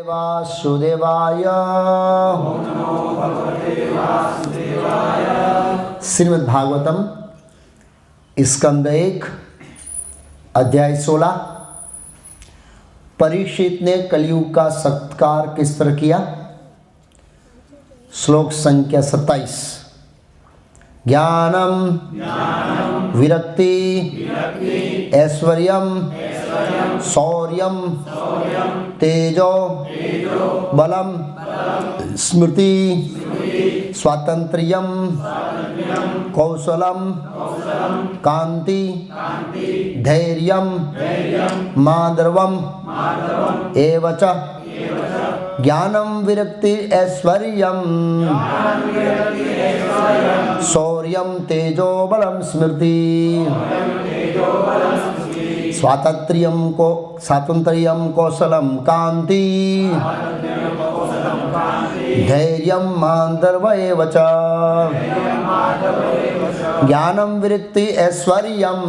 वासुदेवाय। श्रीमद् भागवतम स्कंद 1 अध्याय 16। परीक्षित ने कलयुग का सत्कार किस तरह किया। श्लोक संख्या 27। ज्ञानम विरक्ति ऐश्वर्यम शौर्यम तेजो बलम स्मृति स्वातंत्र्यम कौशलम कांति धैर्यम माधर्वम एवच ज्ञानम विरक्ति ऐश्वर्यम शौर्यम तेजो बलम स्मृति स्वातंत्र्यम कौशलम कांति धैर्यम माधर्व एवच ज्ञानम विरक्ति ऐश्वर्यम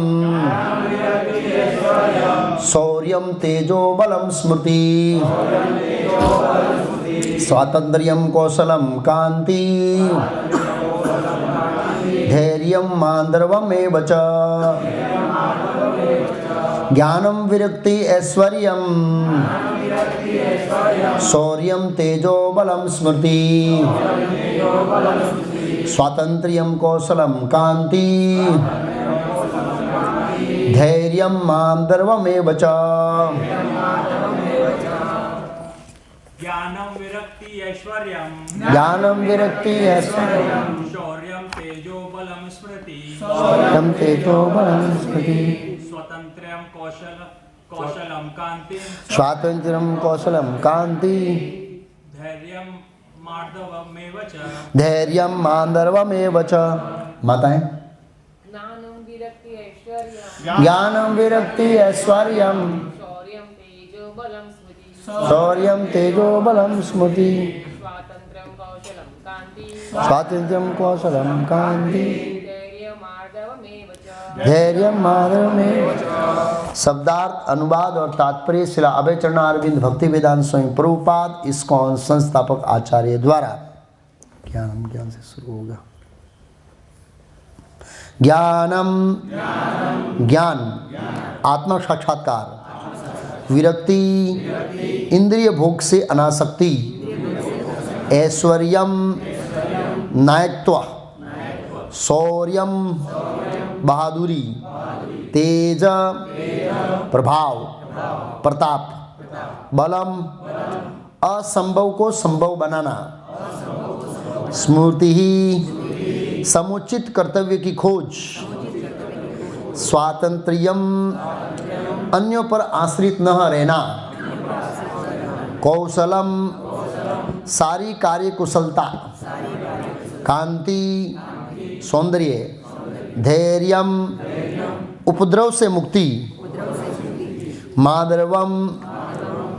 शौर्यम तेजो बलम स्मृति स्वातंत्र्यम कौशलम कांति धैर्यम माधर्वम एवच ज्ञानम विरक्ति ऐश्वर्यम शौर्यम तेजो बलम स्मृति स्वातंत्र्यम कौशलम कांति धैर्यम माधर्वमेवच ज्ञानम विरक्ति ऐश्वर्यम शौर्यम तेजो बलम स्मृति स्वातंत्र्यम कौशलम कांति धैर्यम माधर्वमेवच। माताएं ज्ञानम विरक्ति ऐश्वर्यम शौर्यम तेजो बलम स्मृति स्वातंत्र्यम कौशलम कांति धैर्य माधर्वमेवच। शब्दार्थ अनुवाद और तात्पर्य श्री अभय चरणारविंद भक्ति वेदांत स्वामी प्रभुपाद इस्कॉन संस्थापक आचार्य द्वारा। ज्ञान से शुरू होगा। ज्ञान आत्मा साक्षात्कार, विरक्ति इंद्रिय भोग से अनासक्ति, ऐश्वर्यम नायकत्व, शौर्यम बहादुरी, तेज प्रभाव प्रताप, बलम असंभव को संभव बनाना, स्मृति ही समुचित कर्तव्य की खोज, स्वातंत्र्यम अन्यों पर आश्रित न रहना, कौशलम सारी कार्य कुशलता, कांति सौंदर्य, धैर्यम उपद्रव से मुक्ति, माधर्वम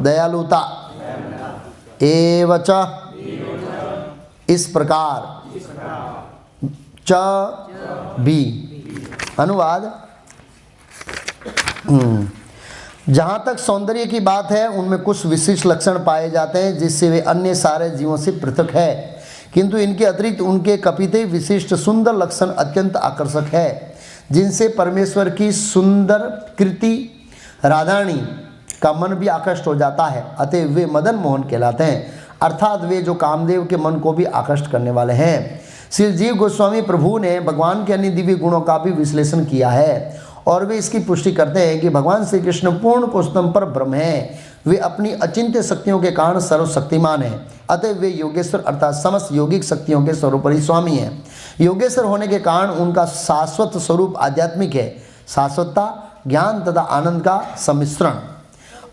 दयालुता, एवच इस प्रकार, च भी। अनुवाद। जहाँ तक सौंदर्य की बात है उनमें कुछ विशिष्ट लक्षण पाए जाते हैं जिससे वे अन्य सारे जीवों से पृथक है, किंतु इनके अतिरिक्त उनके कपिते विशिष्ट सुंदर लक्षण अत्यंत आकर्षक है जिनसे परमेश्वर की सुंदर कृति राधाणी का मन भी आकृष्ट हो जाता है। अतः वे मदन मोहन कहलाते हैं, अर्थात वे जो कामदेव के मन को भी आकृष्ट करने वाले हैं। श्री जीव गोस्वामी प्रभु ने भगवान के अन्य दिव्य गुणों का भी विश्लेषण किया है और वे इसकी पुष्टि करते हैं कि भगवान श्री कृष्ण पूर्ण पुरुषोत्तम पर ब्रह्म हैं। वे अपनी अचिंत्य शक्तियों के कारण सर्वशक्तिमान हैं, अतः वे योगेश्वर अर्थात समस्त यौगिक शक्तियों के सर्वोपरि स्वामी हैं। योगेश्वर होने के कारण उनका शाश्वत स्वरूप आध्यात्मिक है, शाश्वतता ज्ञान तथा आनंद का सम्मिश्रण।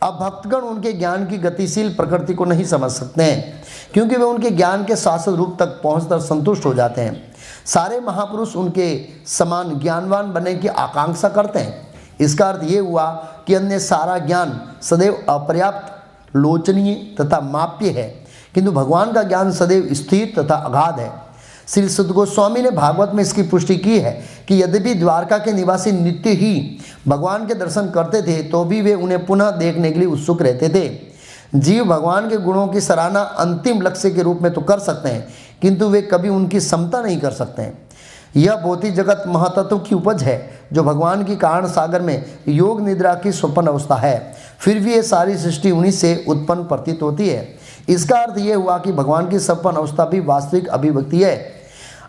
अब भक्तगण उनके ज्ञान की गतिशील प्रकृति को नहीं समझ सकते हैं क्योंकि वे उनके ज्ञान के शाश्वत रूप तक पहुँचकर संतुष्ट हो जाते हैं। सारे महापुरुष उनके समान ज्ञानवान बनने की आकांक्षा करते हैं। इसका अर्थ ये हुआ कि अन्य सारा ज्ञान सदैव अपर्याप्त, लोचनीय तथा माप्य है, किंतु भगवान का ज्ञान सदैव स्थिर तथा अगाध है। श्री सुद गोस्वामी ने भागवत में इसकी पुष्टि की है कि यद्यपि द्वारका के निवासी नित्य ही भगवान के दर्शन करते थे तो भी वे उन्हें पुनः देखने के लिए उत्सुक रहते थे। जीव भगवान के गुणों की सराहना अंतिम लक्ष्य के रूप में तो कर सकते हैं, किंतु वे कभी उनकी समता नहीं कर सकते हैं। यह भौतिक जगत महातत्व की उपज है, जो भगवान की कारण सागर में योग निद्रा की स्वप्न अवस्था है। फिर भी ये सारी सृष्टि उन्हीं से उत्पन्न प्रतीत होती है। इसका अर्थ यह हुआ कि भगवान की स्वप्न अवस्था भी वास्तविक अभिव्यक्ति है।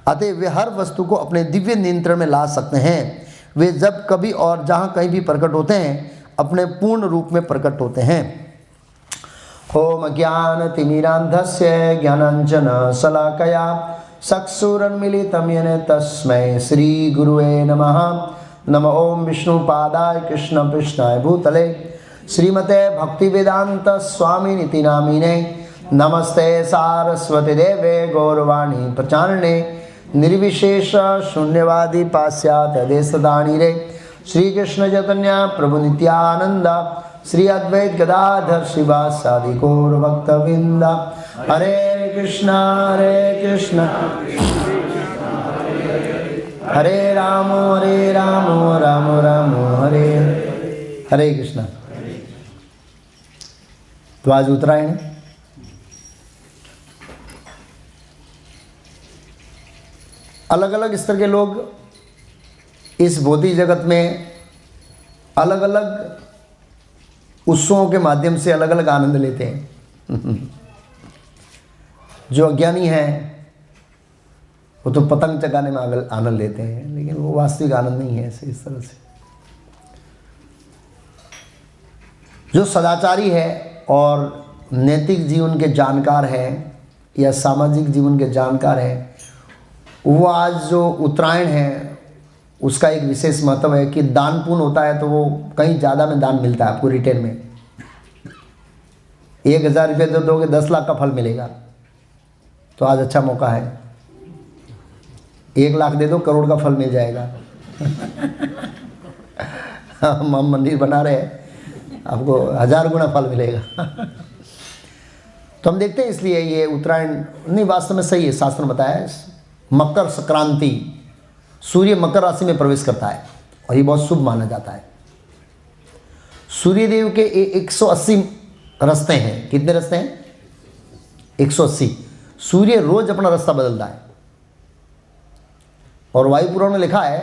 अतः वे हर वस्तु को अपने दिव्य नियंत्रण में ला सकते हैं। वे जब कभी और जहाँ कहीं भी प्रकट होते हैं, अपने पूर्ण रूप में प्रकट होते हैं। ओम ज्ञानतिमिरान्धस्य ज्ञानाञ्जन शलाकया चक्षुरुन्मीलितं येन तस्मै श्रीगुरुवे नमः। नमो ओम विष्णुपादाय कृष्णपृष्ठाय भूतले श्रीमते भक्तिवेदांत स्वामिनिति नामिने। नमस्ते सारस्वती देवे गौरवाणी प्रचारिणे निर्विशेष शून्यवादी पाश्चात्य देशदानिरे। श्री कृष्ण चैतन्य प्रभु नित्यानंद श्री अद्वैत गदाधर श्रीवासादि गौर भक्तवृंद। हरे कृष्णा हरे राम राम राम हरे हरे कृष्णा। तो आज उत्तरायण है। अलग अलग स्तर के लोग इस भौतिक जगत में अलग अलग उत्सवों के माध्यम से अलग अलग आनंद लेते हैं। जो अज्ञानी हैं वो तो पतंग चगाने में आनंद लेते हैं, लेकिन वो वास्तविक आनंद नहीं है ऐसे इस तरह से। जो सदाचारी है और नैतिक जीवन के जानकार हैं या सामाजिक जीवन के जानकार हैं, वो आज जो उत्तरायण है उसका एक विशेष महत्व है कि दान पुण्य होता है तो वो कहीं ज़्यादा में दान मिलता है आपको रिटर्न में। 1000 रुपये दे दोगे 10 लाख का फल मिलेगा। तो आज अच्छा मौका है, 1 लाख दे दो करोड़ का फल मिल जाएगा। हम मंदिर बना रहे हैं, आपको 1000 गुना फल मिलेगा। तो हम देखते हैं, इसलिए ये उत्तरायण नहीं वास्तव में सही है। शास्त्र में बताया है मकर संक्रांति, सूर्य मकर राशि में प्रवेश करता है और ये बहुत शुभ माना जाता है। सूर्यदेव के 180 रास्ते हैं। कितने रास्ते हैं? 180। सूर्य रोज अपना रास्ता बदलता है और वायु पुराण में लिखा है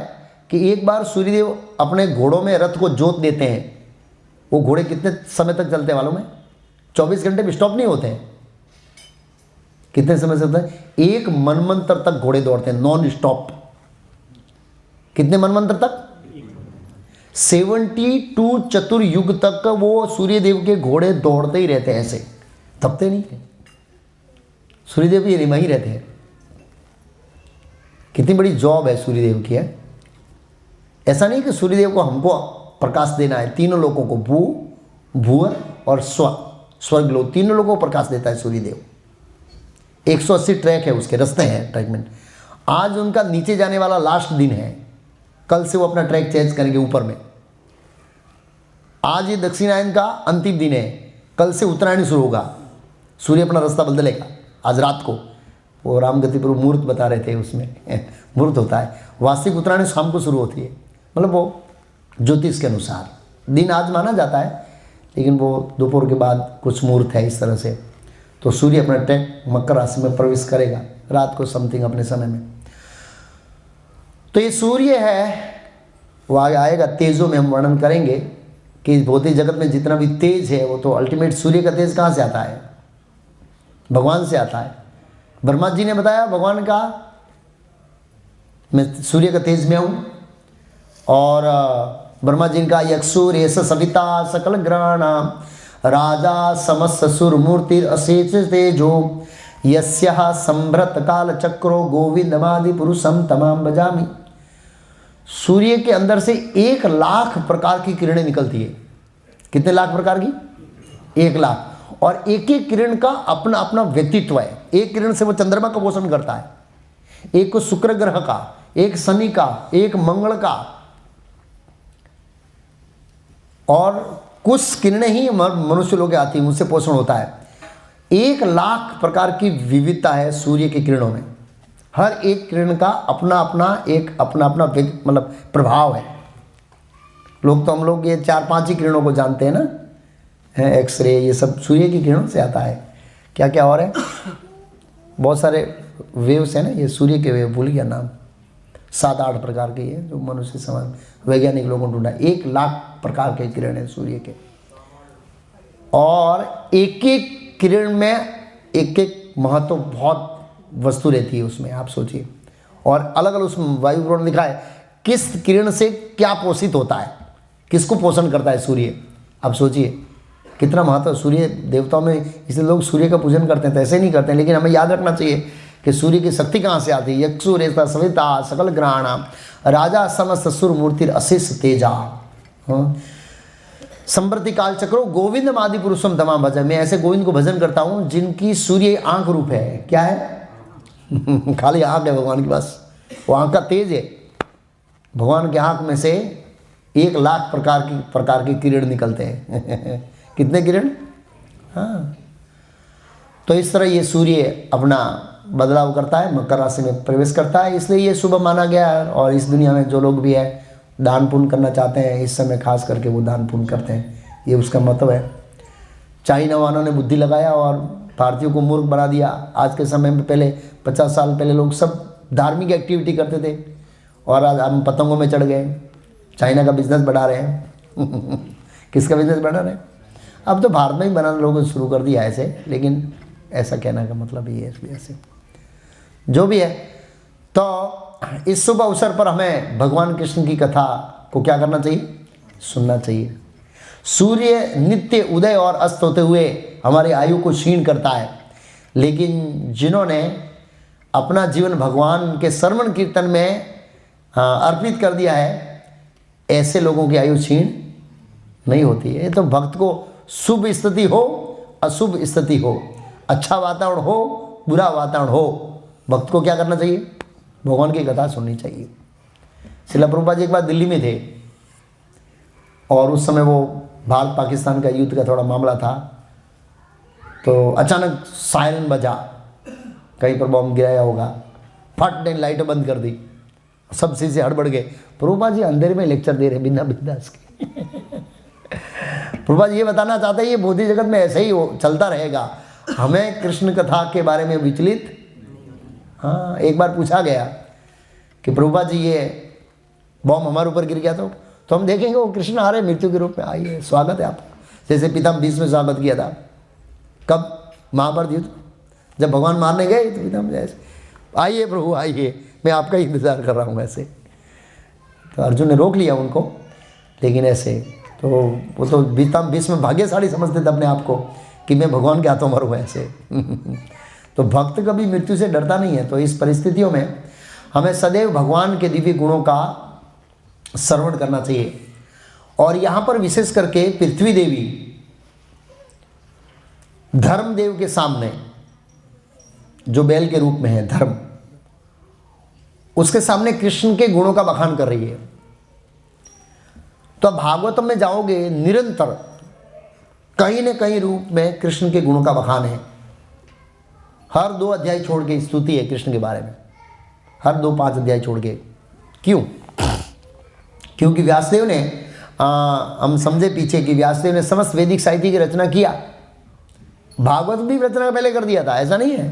कि एक बार सूर्यदेव अपने घोड़ों में रथ को जोत देते हैं। वो घोड़े कितने समय तक चलते हैं मालूम है? 24 घंटे में स्टॉप नहीं होते हैं। कितने समय से होता है? 1 मनमंत्र तक घोड़े दौड़ते हैं नॉन स्टॉप। कितने मनमंत्र तक? 72 चतुर्युग तक वो सूर्यदेव के घोड़े दौड़ते ही रहते हैं, ऐसे थकते नहीं है। सूर्यदेव ये वहीं रहते हैं। कितनी बड़ी जॉब है सूर्यदेव की है। ऐसा नहीं कि सूर्यदेव को हमको प्रकाश देना है, तीनों लोगों को, भू भूअर और स्वर्ग लोग, तीनों लोगों को प्रकाश देता है सूर्यदेव। 180 ट्रैक है उसके, रास्ते हैं ट्रैक में। आज उनका नीचे जाने वाला लास्ट दिन है, कल से वो अपना ट्रैक चेंज करेंगे ऊपर में। आज ये दक्षिणायन का अंतिम दिन है, कल से उत्तरायण शुरू होगा। सूर्य अपना रास्ता बदलेगा आज रात को। वो रामगति पर मुहूर्त बता रहे थे, उसमें मुहूर्त होता है। वास्तविक उत्तरायण शाम को शुरू होती है, मतलब वो ज्योतिष के अनुसार दिन आज माना जाता है, लेकिन वो दोपहर के बाद कुछ मुहूर्त है इस तरह से। तो सूर्य अपना ट्रैक मकर राशि में प्रवेश करेगा रात को समथिंग अपने समय में। तो ये सूर्य है, वो आगे आएगा तेजों में। हम वर्णन करेंगे कि इस भौतिक जगत में जितना भी तेज है वो तो अल्टीमेट सूर्य का तेज कहाँ से आता है? भगवान से आता है। ब्रह्मा जी ने बताया भगवान का, मैं सूर्य का तेज में हूँ। और ब्रह्मा जी का यक्षूर्य सविता सकल ग्रहाणाम राजा समस्त सुर मूर्ति अशेष तेजो यस्यः संभ्रत काल चक्रो गोविंदमादि पुरुषम तमाम बजामी। सूर्य के अंदर से 1 लाख प्रकार की किरणें निकलती है। कितने लाख प्रकार की? 1 लाख। और एक एक किरण का अपना अपना व्यक्तित्व है। एक किरण से वो चंद्रमा का पोषण करता है, एक को शुक्र ग्रह का, एक शनि का, एक मंगल का, और कुछ किरणें ही मनुष्य लोग आती हैं, उनसे पोषण होता है। 1 लाख प्रकार की विविधता है सूर्य की किरणों में। हर एक किरण का अपना अपना मतलब प्रभाव है। लोग तो हम लोग ये 4-5 ही किरणों को जानते हैं ना, है, एक्सरे, ये सब सूर्य की किरणों से आता है। क्या क्या और है, बहुत सारे वेव्स हैं ना, ये सूर्य के वेव, भूल गया नाम, 7-8 प्रकार के ये जो मनुष्य समाज वैज्ञानिक लोगों ने ढूंढा। 1 लाख प्रकार के किरण है सूर्य के, और एक एक किरण में एक एक महत्व, बहुत वस्तु रहती है उसमें, आप सोचिए। और अलग अलग उसमें वायु पुराण लिखा है किस किरण से क्या पोषित होता है, किसको पोषण करता है सूर्य। आप सोचिए कितना महत्व सूर्य देवताओं में, इसलिए लोग सूर्य का पूजन करते हैं, तो ऐसे नहीं करते हैं। लेकिन हमें याद रखना चाहिए कि सूर्य की शक्ति कहाँ से आती है। यक्षु रेता सविता सकल ग्रहाणाम राजा समस्त सुर मूर्ति अशेष तेजा। संप्रति काल चक्रो गोविंद आदि पुरुषम तमाम भजन। मैं ऐसे गोविंद को भजन करता हूँ जिनकी सूर्य आंख रूप है। क्या है खाली आंख है भगवान के पास, वो आंख का तेज है। भगवान के आंख में से 1 लाख प्रकार की किरण निकलते हैं कितने किरण, हाँ। तो इस तरह ये सूर्य अपना बदलाव करता है, मकर राशि में प्रवेश करता है, इसलिए ये शुभ माना गया है। और इस दुनिया में जो लोग भी है दान पुण्य करना चाहते हैं, इस समय खास करके वो दान पुण्य करते हैं, ये उसका मतलब है। चाइना वालों ने बुद्धि लगाया और भारतीयों को मूर्ख बना दिया। आज के समय में पहले 50 साल पहले लोग सब धार्मिक एक्टिविटी करते थे, और आज हम पतंगों में चढ़ गए, चाइना का बिजनेस बढ़ा रहे हैं किसका बिजनेस बढ़ा रहे हैं, अब तो भारत में ही बनाना लोगों ने शुरू कर दिया ऐसे। लेकिन ऐसा कहने का मतलब ये है, ऐसे जो भी है। तो इस शुभ अवसर पर हमें भगवान कृष्ण की कथा को क्या करना चाहिए, सुनना चाहिए। सूर्य नित्य उदय और अस्त होते हुए हमारी आयु को क्षीण करता है, लेकिन जिन्होंने अपना जीवन भगवान के श्रवण कीर्तन में अर्पित कर दिया है, ऐसे लोगों की आयु क्षीण नहीं होती है। तो भक्त को शुभ स्थिति हो अशुभ स्थिति हो, अच्छा वातावरण हो बुरा वातावरण हो, भक्त को क्या करना चाहिए, भगवान की कथा सुननी चाहिए। श्रील प्रभुपाद जी एक बार दिल्ली में थे, और उस समय वो भारत पाकिस्तान का युद्ध का थोड़ा मामला था। तो अचानक सायरन बजा, कहीं पर बम गिराया होगा, फट ने लाइटें बंद कर दी, सब चीज़ें हड़बड़ गए। प्रभुपाद जी अंधेरे में लेक्चर दे रहे बिना बिंदास के प्रभुपाद जी ये बताना चाहते हैं ये बौद्धिक जगत में ऐसे ही चलता रहेगा, हमें कृष्ण कथा के बारे में विचलित। हाँ, एक बार पूछा गया कि प्रभुपाद जी ये बॉम्ब हमारे ऊपर गिर गया तो हम देखेंगे वो कृष्ण आ रहे मृत्यु के रूप में, आइए स्वागत है आपका। जैसे पितामह भीष्म में स्वागत किया था, कब, महाभारत युद्ध जब भगवान मारने गए तो पितामह जैसे आइए प्रभु आइए, मैं आपका ही इंतज़ार कर रहा हूँ ऐसे। तो अर्जुन ने रोक लिया उनको, लेकिन ऐसे तो वो तो पितामह भीष्म भाग्यशाली समझते थे अपने आप को कि मैं भगवान के हाथों मरूँ ऐसे तो भक्त कभी मृत्यु से डरता नहीं है। तो इस परिस्थितियों में हमें सदैव भगवान के दिव्य गुणों का श्रवण करना चाहिए। और यहाँ पर विशेष करके पृथ्वी देवी धर्मदेव के सामने, जो बैल के रूप में है धर्म, उसके सामने कृष्ण के गुणों का बखान कर रही है। तो भागवतम में जाओगे, निरंतर कहीं न कहीं रूप में कृष्ण के गुणों का बखान है। हर 2 अध्याय छोड़ के स्तुति है कृष्ण के बारे में, हर 2-5 अध्याय छोड़ के। क्यों? क्योंकि व्यासदेव ने हम समझे पीछे कि व्यासदेव ने समस्त वैदिक साहित्य की रचना किया, भागवत भी रचना पहले कर दिया था, ऐसा नहीं है।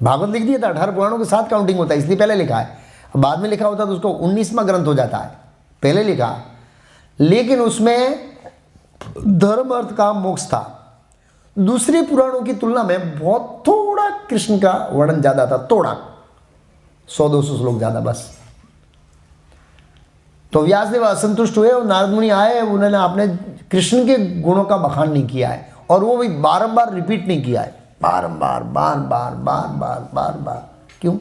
भागवत लिख दिया था, 18 पुराणों के साथ काउंटिंग होता है, इसलिए पहले लिखा है। बाद में लिखा होता तो उसको 19वां ग्रंथ हो जाता है, पहले लिखा। लेकिन उसमें धर्म अर्थ काम मोक्ष था, दूसरे पुराणों की तुलना में बहुत थोड़ा कृष्ण का वर्णन ज्यादा था, थोड़ा 100-200 श्लोक ज्यादा बस। तो व्यासदेव असंतुष्ट हुए और नारद मुनि आए, उन्होंने आपने कृष्ण के गुणों का बखान नहीं किया है, और वो भी बारंबार रिपीट नहीं किया है, बारंबार बार बार बार बार बार बार। क्यों?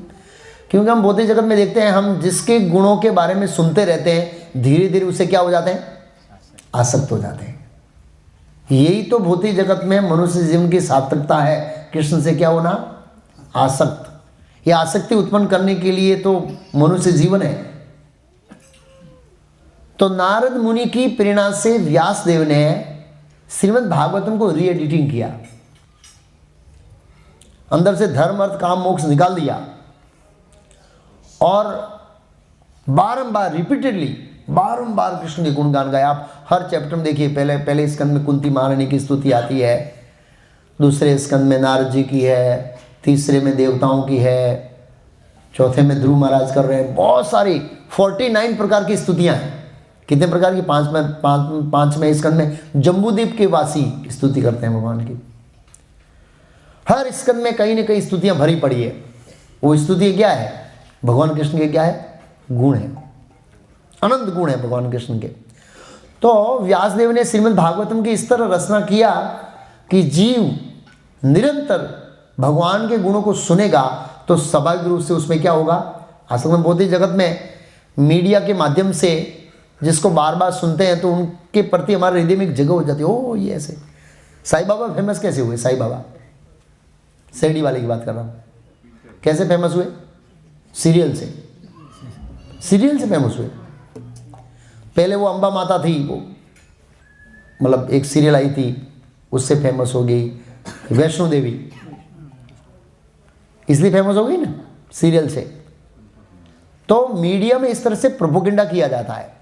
क्योंकि हम भौतिक जगत में देखते हैं, हम जिसके गुणों के बारे में सुनते रहते हैं धीरे धीरे उससे क्या हो जाते हैं, आसक्त हो जाते हैं। यही तो भौतिक जगत में मनुष्य जीवन की सार्थकता है, कृष्ण से क्या होना, आसक्त। यह आसक्ति उत्पन्न करने के लिए तो मनुष्य जीवन है। तो नारद मुनि की प्रेरणा से व्यासदेव ने श्रीमद् भागवतम को री एडिटिंग किया, अंदर से धर्म अर्थ काम मोक्ष निकाल दिया, और बारंबार रिपीटेडली बारंबार कृष्ण के गुणगान गाए। आप हर चैप्टर में देखिए, पहले स्कंद में कुंती महारानी की स्तुति आती है, दूसरे स्कंद में नारद जी की है, तीसरे में देवताओं की है, चौथे में ध्रुव महाराज कर रहे हैं। बहुत सारी 49 प्रकार की स्तुतियां हैं। कितने प्रकार की? पांचवें स्कंद में जम्बूद्वीप के वासी स्तुति करते हैं भगवान की। हर स्कंद में कहीं ना कहीं स्तुतियां भरी पड़ी है। वो स्तुति क्या है? भगवान कृष्ण के क्या है? गुण है, अनंत गुण है भगवान कृष्ण के। तो व्यासदेव ने श्रीमद् भागवतम की इस तरह रचना किया कि जीव निरंतर भगवान के गुणों को सुनेगा तो स्वाभाविक रूप से उसमें क्या होगा? असल में भौतिक जगत में मीडिया के माध्यम से जिसको बार बार सुनते हैं तो उनके प्रति हमारे हृदय में एक जगह हो जाती है। ओ ये ऐसे साईं बाबा फेमस कैसे हुए? साईं बाबा शिरडी वाले की बात कर रहा हूँ। कैसे फेमस हुए? सीरियल से फेमस हुए। पहले वो अंबा माता थी, वो मतलब एक सीरियल आई थी, उससे फेमस हो गई। वैष्णो देवी इसलिए फेमस हो गई ना सीरियल से। तो मीडिया में इस तरह से प्रोपोगेंडा किया जाता है।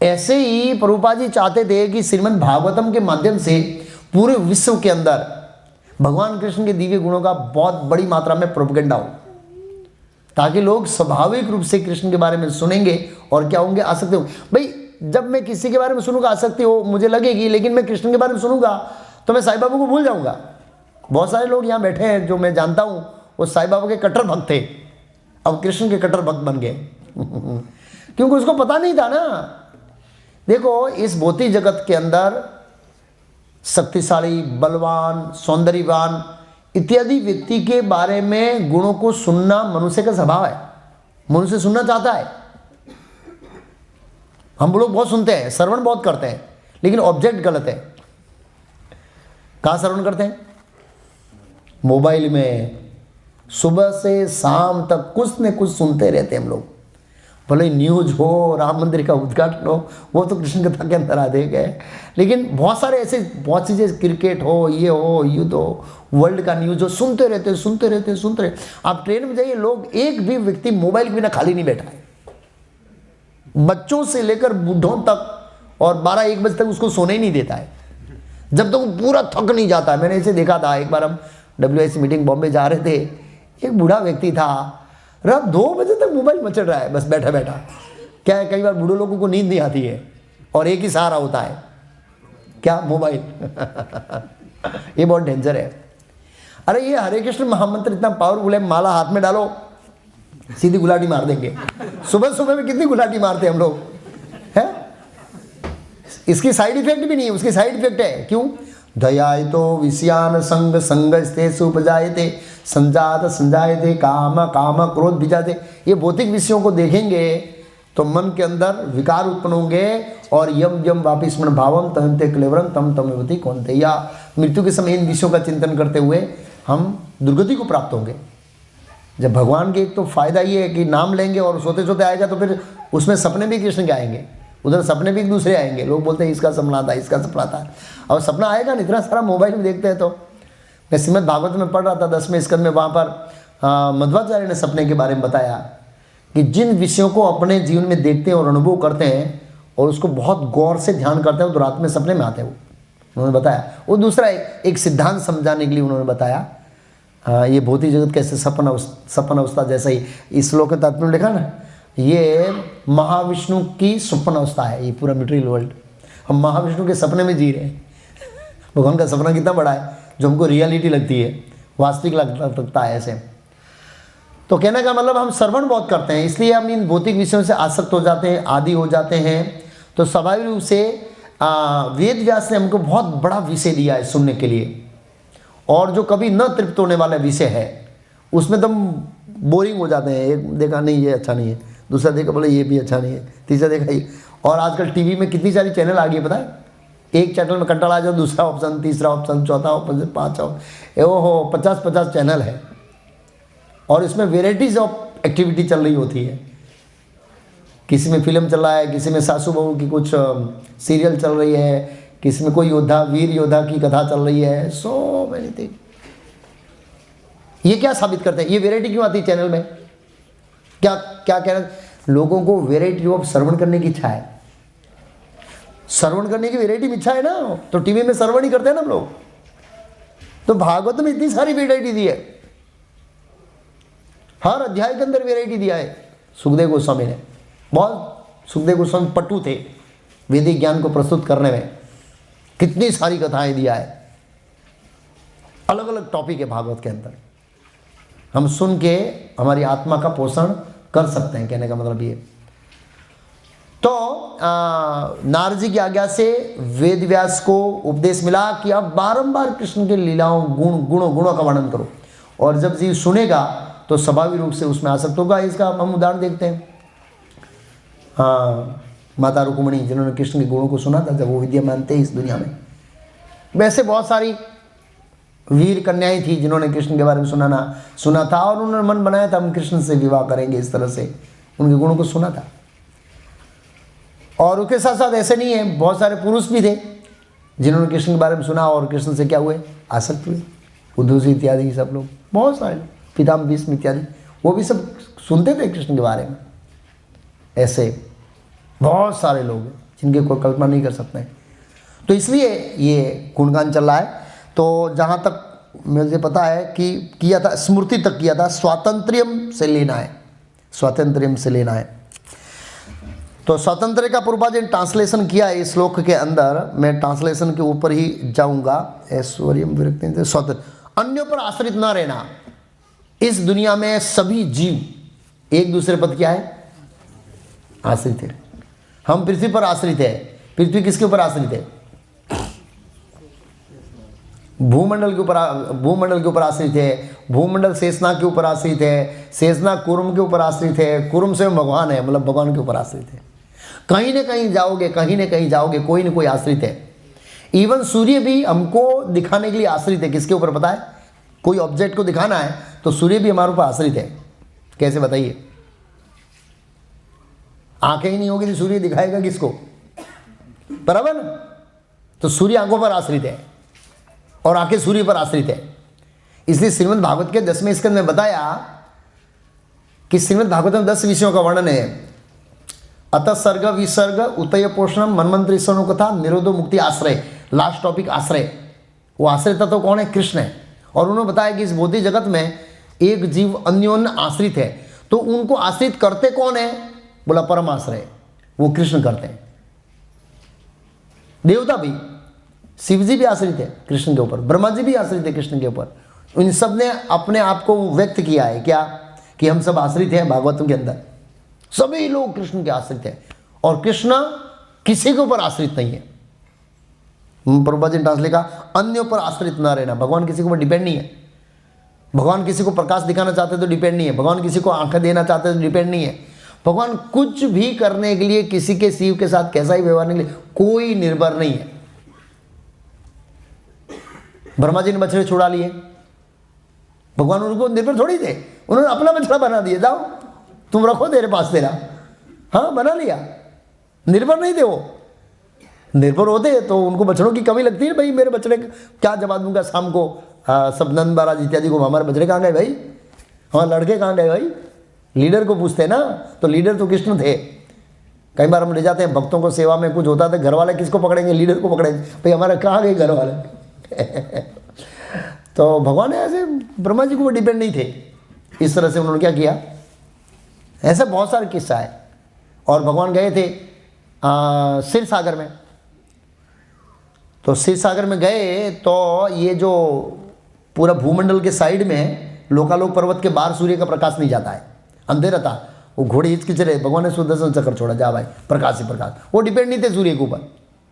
ऐसे ही प्रभुपाद जी चाहते थे कि श्रीमद् भागवतम के माध्यम से पूरे विश्व के अंदर भगवान कृष्ण के दिव्य गुणों का बहुत बड़ी मात्रा में प्रोपोगेंडा हो, ताकि लोग स्वाभाविक रूप से कृष्ण के बारे में सुनेंगे और क्या होंगे? आसक्ति होंगे। भाई जब मैं किसी के बारे में सुनूंगा आसक्ति हो मुझे लगेगी, लेकिन मैं कृष्ण के बारे में सुनूंगा तो मैं साईं बाबा को भूल जाऊंगा। बहुत सारे लोग यहाँ बैठे हैं जो मैं जानता हूँ, वो साईं बाबा के कट्टर भक्त थे, अब कृष्ण के कट्टर भक्त बन गए क्योंकि उसको पता नहीं था ना। देखो इस भौतिक जगत के अंदर शक्तिशाली, बलवान, सौंदर्यवान इत्यादि व्यक्ति के बारे में गुणों को सुनना मनुष्य का स्वभाव है। मनुष्य सुनना चाहता है। हम लोग बहुत सुनते हैं, श्रवण बहुत करते हैं, लेकिन ऑब्जेक्ट गलत है। कहाँ श्रवण करते हैं? मोबाइल में सुबह से शाम तक कुछ न कुछ सुनते रहते हैं हम लोग। भले न्यूज हो, राम मंदिर का उद्घाटन हो, वो तो कृष्ण कथा के अंदर आ गए, लेकिन बहुत सारे ऐसे बहुत चीज़ें, क्रिकेट हो, ये हो, युद्ध हो, वर्ल्ड का न्यूज हो, सुनते रहते। आप ट्रेन में जाइए, लोग एक भी व्यक्ति मोबाइल के बिना खाली नहीं बैठा है। बच्चों से लेकर बूढ़ों तक, और 12-1 बजे तक उसको सोने ही नहीं देता है जब तक वो पूरा थक नहीं जाता है। मैंने इसे देखा था, एक बार हम WIC मीटिंग बॉम्बे जा रहे थे, एक बूढ़ा व्यक्ति था, रात 2 बजे तक मोबाइल मचल रहा है, बस बैठा बैठा। क्या है, कई बार बूढ़े लोगों को नींद नहीं आती है और एक ही सहारा होता है, क्या? मोबाइल ये बहुत डेंजर है। अरे ये हरे कृष्ण महामंत्र इतना पावरफुल है, माला हाथ में डालो सीधी गुलाटी मार देंगे। सुबह सुबह में कितनी गुलाटी मारते हैं हम लोग, है? इसकी साइड इफेक्ट भी नहीं है, उसकी साइड इफेक्ट है। क्यों? दयाय तो विषयान संग संग स्तेषु उपजायते संजात संजायते काम काम क्रोध भिजाते। ये भौतिक विषयों को देखेंगे तो मन के अंदर विकार उत्पन्न होंगे, और यम यम वापि स्मरण भावम तमते क्लेवरम तम तमवती कौनते। या मृत्यु के समय इन विषयों का चिंतन करते हुए हम दुर्गति को प्राप्त होंगे। जब भगवान के एक तो फायदा ये है कि नाम लेंगे और सोते सोते आएगा, तो फिर उसमें सपने भी कृष्ण के आएंगे, उधर सपने भी एक दूसरे आएंगे। लोग बोलते हैं इसका सपना था, इसका सपना था, और सपना आएगा नहीं, इतना सारा मोबाइल में देखते हैं। तो मैं श्रीमद् भागवत में पढ़ रहा था 10वें स्कंद में, वहाँ पर मध्वाचार्य ने सपने के बारे में बताया कि जिन विषयों को अपने जीवन में देखते हैं और अनुभव करते हैं और उसको बहुत गौर से ध्यान करते हैं, तो रात में सपने में आते हैं। वो उन्होंने बताया। वो दूसरा एक सिद्धांत समझाने के लिए उन्होंने बताया, ये भौतिक जगत कैसे सपन अवस्था जैसा ही इस श्लोक के तात्पर्य में लिखा ना, ये महाविष्णु की स्वप्न अवस्था है, ये पूरा मटेरियल वर्ल्ड। हम महाविष्णु के सपने में जी रहे हैं। भगवान का सपना कितना बड़ा है, जो हमको रियलिटी लगती है, वास्तविक लगता है ऐसे। तो कहने का मतलब हम श्रवण बहुत करते हैं, इसलिए हम इन भौतिक विषयों से आसक्त हो जाते हैं, आदि हो जाते हैं। तो स्वाभाविक रूप से वेद व्यास ने हमको बहुत बड़ा विषय दिया है सुनने के लिए, और जो कभी न तृप्त होने वाला विषय है उसमें तो हम बोरिंग हो जाते हैं। एक देखा नहीं ये अच्छा नहीं है, दूसरा देखा बोले ये भी अच्छा नहीं है, तीसरा देखा ये। और आजकल टीवी में कितनी सारी चैनल आ गई है पता है? एक चैनल में कंटाला आ जाओ, दूसरा ऑप्शन, तीसरा ऑप्शन, चौथा ऑप्शन, 5 ओहो 50 चैनल है, और इसमें वेराइटीज ऑफ एक्टिविटी चल रही होती है। किसी में फिल्म चल रहा है, किसी में सासू बहू की कुछ सीरियल चल रही है, किसी में कोई योद्धा, वीर योद्धा की कथा चल रही है, सो मैनी थिंग। ये क्या साबित करते हैं? ये वेराइटी क्यों आती है चैनल में? क्या कहना? लोगों को वेराइटी ऑफ श्रवण करने की इच्छा है, श्रवण करने की वेराइटी में इच्छा है ना, तो टीवी में श्रवण ही करते हैं ना हम लोग। तो भागवत में इतनी सारी वेराइटी दी है, हर अध्याय के अंदर वेराइटी दिया है सुखदेव गोस्वामी ने। बहुत सुखदेव गोस्वामी पटु थे वैदिक ज्ञान को प्रस्तुत करने में, कितनी सारी कथाएं दिया है, अलग अलग टॉपिक है भागवत के अंदर। हम सुन के हमारी आत्मा का पोषण कर सकते हैं, कहने का मतलब ये। तो नारद जी की आज्ञा से वेद व्यास को उपदेश मिला कि आप बारंबार कृष्ण के लीलाओं गुणों का वर्णन करो, और जब जीव सुनेगा तो स्वाभाविक रूप से उसमें आसक्त होगा। इसका हम उदाहरण देखते हैं, हाँ, माता रुक्मिणी जिन्होंने कृष्ण के गुणों को सुना था, जब वो विद्यमान थे इस दुनिया में। वैसे बहुत सारी वीर कन्याएं थी जिन्होंने कृष्ण के बारे में सुना था, और उन्होंने मन बनाया था हम कृष्ण से विवाह करेंगे, इस तरह से उनके गुणों को सुना था। और उसके साथ साथ ऐसे नहीं है, बहुत सारे पुरुष भी थे जिन्होंने कृष्ण के बारे में सुना और कृष्ण से क्या हुए, आसक्त हुए। उद्धव जी इत्यादि सब लोग, बहुत सारे, पितामह भीष्म इत्यादि, वो भी सब सुनते थे कृष्ण के बारे में। ऐसे बहुत सारे लोग हैं जिनके कोई कल्पना नहीं कर सकते। तो इसलिए ये गुणगान चल रहा है। तो जहाँ तक मुझे पता है कि किया था, स्मृति तक किया था, स्वातंत्र्यम से लेना है, स्वातंत्र्यम से लेना है। तो स्वातंत्र्य का पूर्वाजन ट्रांसलेशन किया है इस श्लोक के अंदर। मैं ट्रांसलेशन के ऊपर ही जाऊंगा। ऐश्वर्यम विरक्ति स्वतंत्र, अन्यों पर आश्रित ना रहना। इस दुनिया में सभी जीव एक दूसरे पर क्या है, आश्रित है। हम पृथ्वी पर आश्रित है। पृथ्वी किसके ऊपर आश्रित है, भूमंडल के ऊपर आश्रित है। भूमंडल शेषनाग के ऊपर आश्रित है, शेषनाग कूर्म के ऊपर आश्रित है, कूर्म से भगवान है, मतलब भगवान के ऊपर आश्रित है। कहीं ना कहीं जाओगे, कोई ना कोई आश्रित है। इवन सूर्य भी हमको दिखाने के लिए आश्रित है। किसके ऊपर पता है, कोई ऑब्जेक्ट को दिखाना है तो सूर्य भी हमारे ऊपर आश्रित है। कैसे बताइए, आंखें ही नहीं होगी तो सूर्य दिखाएगा किसको, बराबर ना। तो सूर्य आंखों पर आश्रित है और आंखें सूर्य पर आश्रित है। इसलिए श्रीमद् भागवत के 10वें स्कंद में बताया कि श्रीमद् भागवत में 10 विषयों का वर्णन है। अतः सर्ग विसर्ग उतय पोषणम मनमंत्री स्वनो कथा निरोधो मुक्ति आश्रय। लास्ट टॉपिक आश्रय, वो आश्रय तत्व कौन है, कृष्ण है। और उन्होंने बताया कि इस भौतिक जगत में एक जीव अन्योन्य आश्रित है, तो उनको आश्रित करते कौन है, बोला परम आश्रय, वो कृष्ण करते हैं। देवता भी, शिव जी भी आश्रित है कृष्ण के ऊपर, ब्रह्मा जी भी आश्रित है कृष्ण के ऊपर। इन सब ने अपने आप को व्यक्त किया है क्या, कि हम सब आश्रित हैं भागवतों के अंदर। सभी लोग कृष्ण के आश्रित हैं और कृष्ण किसी के ऊपर आश्रित नहीं है। प्रभुपाद जी ने ट्रांसलेट कहा, अन्यों पर आश्रित ना रहना। भगवान किसी के ऊपर डिपेंड नहीं है। भगवान किसी को प्रकाश दिखाना चाहते तो डिपेंड नहीं है। भगवान किसी को आंखें देना चाहते तो डिपेंड नहीं है। भगवान कुछ भी करने के लिए, किसी के शिव के साथ कैसा ही व्यवहार करने के लिए कोई निर्भर नहीं है। ब्रह्मा जी ने बछड़े छुड़ा लिए, भगवान उनको निर्भर थोड़ी थे, उन्होंने अपना बछड़ा बना दिया, जाओ तुम रखो तेरे पास तेरा, हाँ बना लिया। निर्भर नहीं थे वो। निर्भर होते तो उनको बछड़ों की कमी लगती है, भाई मेरे बछड़े क्या जवाब दूंगा शाम को, सब नंद महाराज इत्यादि को, हमारे बछड़े कहाँ गए भाई, हमारे लड़के कहाँ गए भाई। लीडर को पूछते ना, तो लीडर तो कृष्ण थे। कई बार हम ले जाते हैं भक्तों को, सेवा में कुछ होता है तो घर वाले किसको पकड़ेंगे, लीडर को पकड़ेंगे, भाई हमारे कहाँ गए घर वाले। तो भगवान ऐसे ब्रह्मा जी को वो डिपेंड नहीं थे। इस तरह से उन्होंने क्या किया, ऐसे बहुत सारे किस्सा है। और भगवान गए थे क्षीर सागर में, तो क्षीर सागर में गए तो ये जो पूरा भूमंडल के साइड में लोकालोक पर्वत के बाहर सूर्य का प्रकाश नहीं जाता है, अंधेरा था। वो घोड़े हिचकिच रहे, भगवान ने सुदर्शन चक्र छोड़ा, जा भाई प्रकाश ही प्रकाश। वो डिपेंड नहीं थे सूर्य के ऊपर,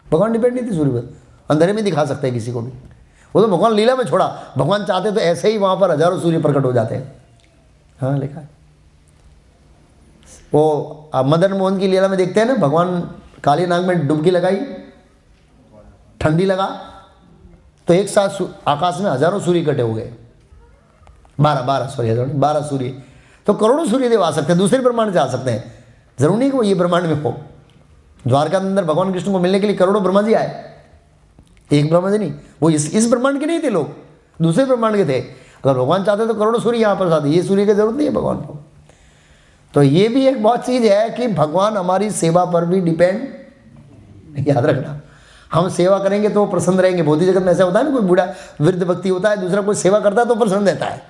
भगवान डिपेंड नहीं थे सूर्य पर, अंधेरे में दिखा सकते हैं किसी को भी। वो तो भगवान लीला में छोड़ा, भगवान चाहते तो ऐसे ही वहाँ पर हजारों सूर्य प्रकट हो जाते हैं। हाँ लिखा है। वो मदन मोहन की लीला में देखते हैं ना, भगवान काली नाग में डुबकी लगाई, ठंडी लगा, तो एक साथ आकाश में हजारों सूर्य इकट्ठे हो गए। 12 सूर्य, तो करोड़ों सूर्य देव आ सकते हैं, दूसरे ब्रह्मांड से आ सकते हैं। जरूर नहीं कि वो ये ब्रह्मांड में हो। द्वारका के अंदर भगवान कृष्ण को मिलने के लिए करोड़ों ब्रह्मा जी आए, एक ब्रह्मा जी नहीं। वो इस ब्रह्मांड के नहीं थे लोग, दूसरे ब्रह्मांड के थे। अगर भगवान चाहते तो करोड़ों सूर्य यहाँ पर आते, ये सूर्य की जरूरत नहीं है भगवान को। तो ये भी एक बहुत चीज़ है कि भगवान हमारी सेवा पर भी डिपेंड, याद रखना, हम सेवा करेंगे तो वो प्रसन्न रहेंगे। भौतिक जगत में ऐसा होता है ना, कोई बूढ़ा वृद्ध व्यक्ति होता है, दूसरा कोई सेवा करता है तो प्रसन्न रहता है,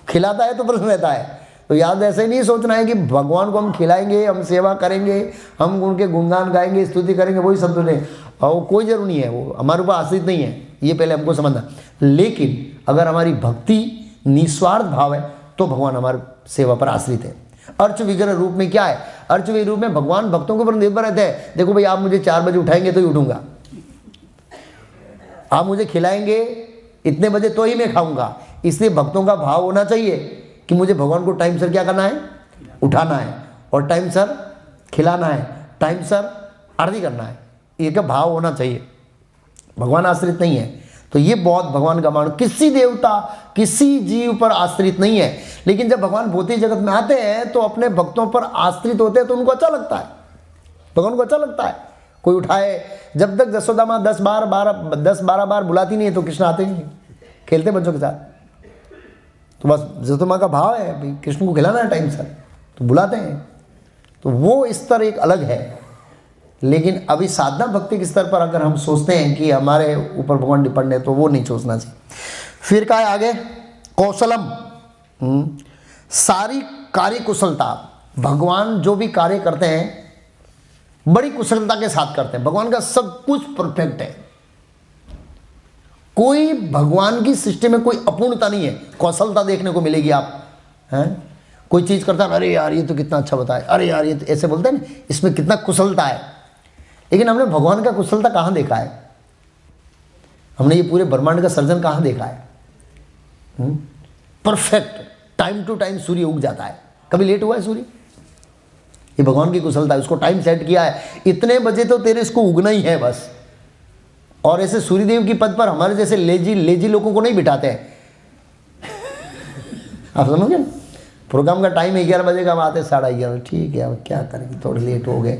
खिलाता है तो प्रसन्न रहता है। तो याद ऐसे नहीं सोचना है कि भगवान को हम खिलाएंगे, हम सेवा करेंगे, हम उनके गुणगान गाएंगे, स्तुति करेंगे, वही सब नहीं, और कोई जरूर नहीं है, वो हमारे ऊपर आश्रित नहीं है, ये पहले हमको समझना। लेकिन अगर हमारी भक्ति निस्वार्थ भाव है तो भगवान हमारी सेवा पर आश्रित है। अर्च विग्रह रूप में क्या है? अर्च विग्रह रूप में भगवान भक्तों के ऊपर निर्भर रहते हैं। देखो भाई, आप मुझे 4 बजे उठाएंगे तो ही उठूंगा, आप मुझे खिलाएंगे इतने बजे तो ही मैं खाऊंगा। इसलिए भक्तों का भाव होना चाहिए कि मुझे भगवान को टाइम सर क्या करना है, उठाना है, और टाइम सर खिलाना है, टाइम सर आरती करना है, ये का भाव होना चाहिए। भगवान आश्रित नहीं है, तो ये बहुत भगवान का मान, किसी देवता किसी जीव पर आश्रित नहीं है। लेकिन जब भगवान भौतिक जगत में आते हैं तो अपने भक्तों पर आश्रित होते हैं, तो उनको अच्छा लगता है, भगवान को अच्छा लगता है कोई उठाए। जब तक जसोदा माँ 10-12 बार बुलाती नहीं है तो कृष्ण आते नहीं, खेलते बच्चों के साथ। तो बस जसोदा माँ का भाव है भाई कृष्ण को खिलाना है टाइम सर, तो बुलाते हैं। तो वो स्तर एक अलग है। लेकिन अभी साधना भक्ति के स्तर पर अगर हम सोचते हैं कि हमारे ऊपर भगवान डिपेंड है, तो वो नहीं सोचना चाहिए। फिर क्या है आगे? कौशलम, सारी कार्य कुशलता। भगवान जो भी कार्य करते हैं बड़ी कुशलता के साथ करते हैं। भगवान का सब कुछ परफेक्ट है, कोई भगवान की सृष्टि में कोई अपूर्णता नहीं है। कौशलता देखने को मिलेगी आप हैं, कोई चीज़ करता है, अरे यार ये तो कितना अच्छा बताया, अरे यार ये तो ऐसे बोलते हैं ना, इसमें कितना कुशलता है। लेकिन हमने भगवान का कुशलता कहाँ देखा है? हमने ये पूरे ब्रह्मांड का सर्जन कहाँ देखा है? परफेक्ट, टाइम टू टाइम सूर्य उग जाता है, कभी लेट हुआ है सूर्य? ये भगवान की कुशलता है, उसको टाइम सेट किया है, इतने बजे तो तेरे इसको उगना ही है बस। और ऐसे सूर्यदेव की पद पर हमारे जैसे लेजी लोगों को नहीं बिठाते हैं। आप समझोगे ना, प्रोग्राम का टाइम 11 बजे का, हम आते 11:30, ठीक है अब क्या करेंगे, थोड़े लेट हो गए।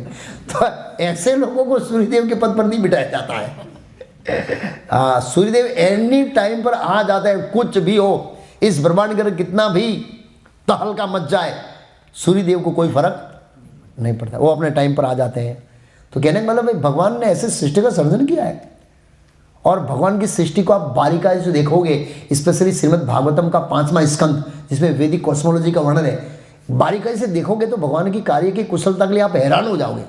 तो ऐसे लोगों को सूर्यदेव के पद पर नहीं बिठाया जाता है। हाँ, सूर्यदेव एनी टाइम पर आ जाता है, कुछ भी हो, इस ब्रह्मांड के अंदर कितना भी तहलका मच जाए, सूर्यदेव को कोई फर्क नहीं पड़ता, वो अपने टाइम पर आ जाते हैं। तो कहने का मतलब भाई भगवान ने ऐसे सृष्टि का सर्जन किया है, और भगवान की सृष्टि को आप बारीकाई से देखोगे, स्पेशली श्रीमद् भागवतम का 5वां स्कंद जिसमें वैदिक कॉस्मोलॉजी का वर्णन है, बारीकाई से देखोगे तो भगवान की कार्य की कुशलता के लिए आप हैरान हो जाओगे।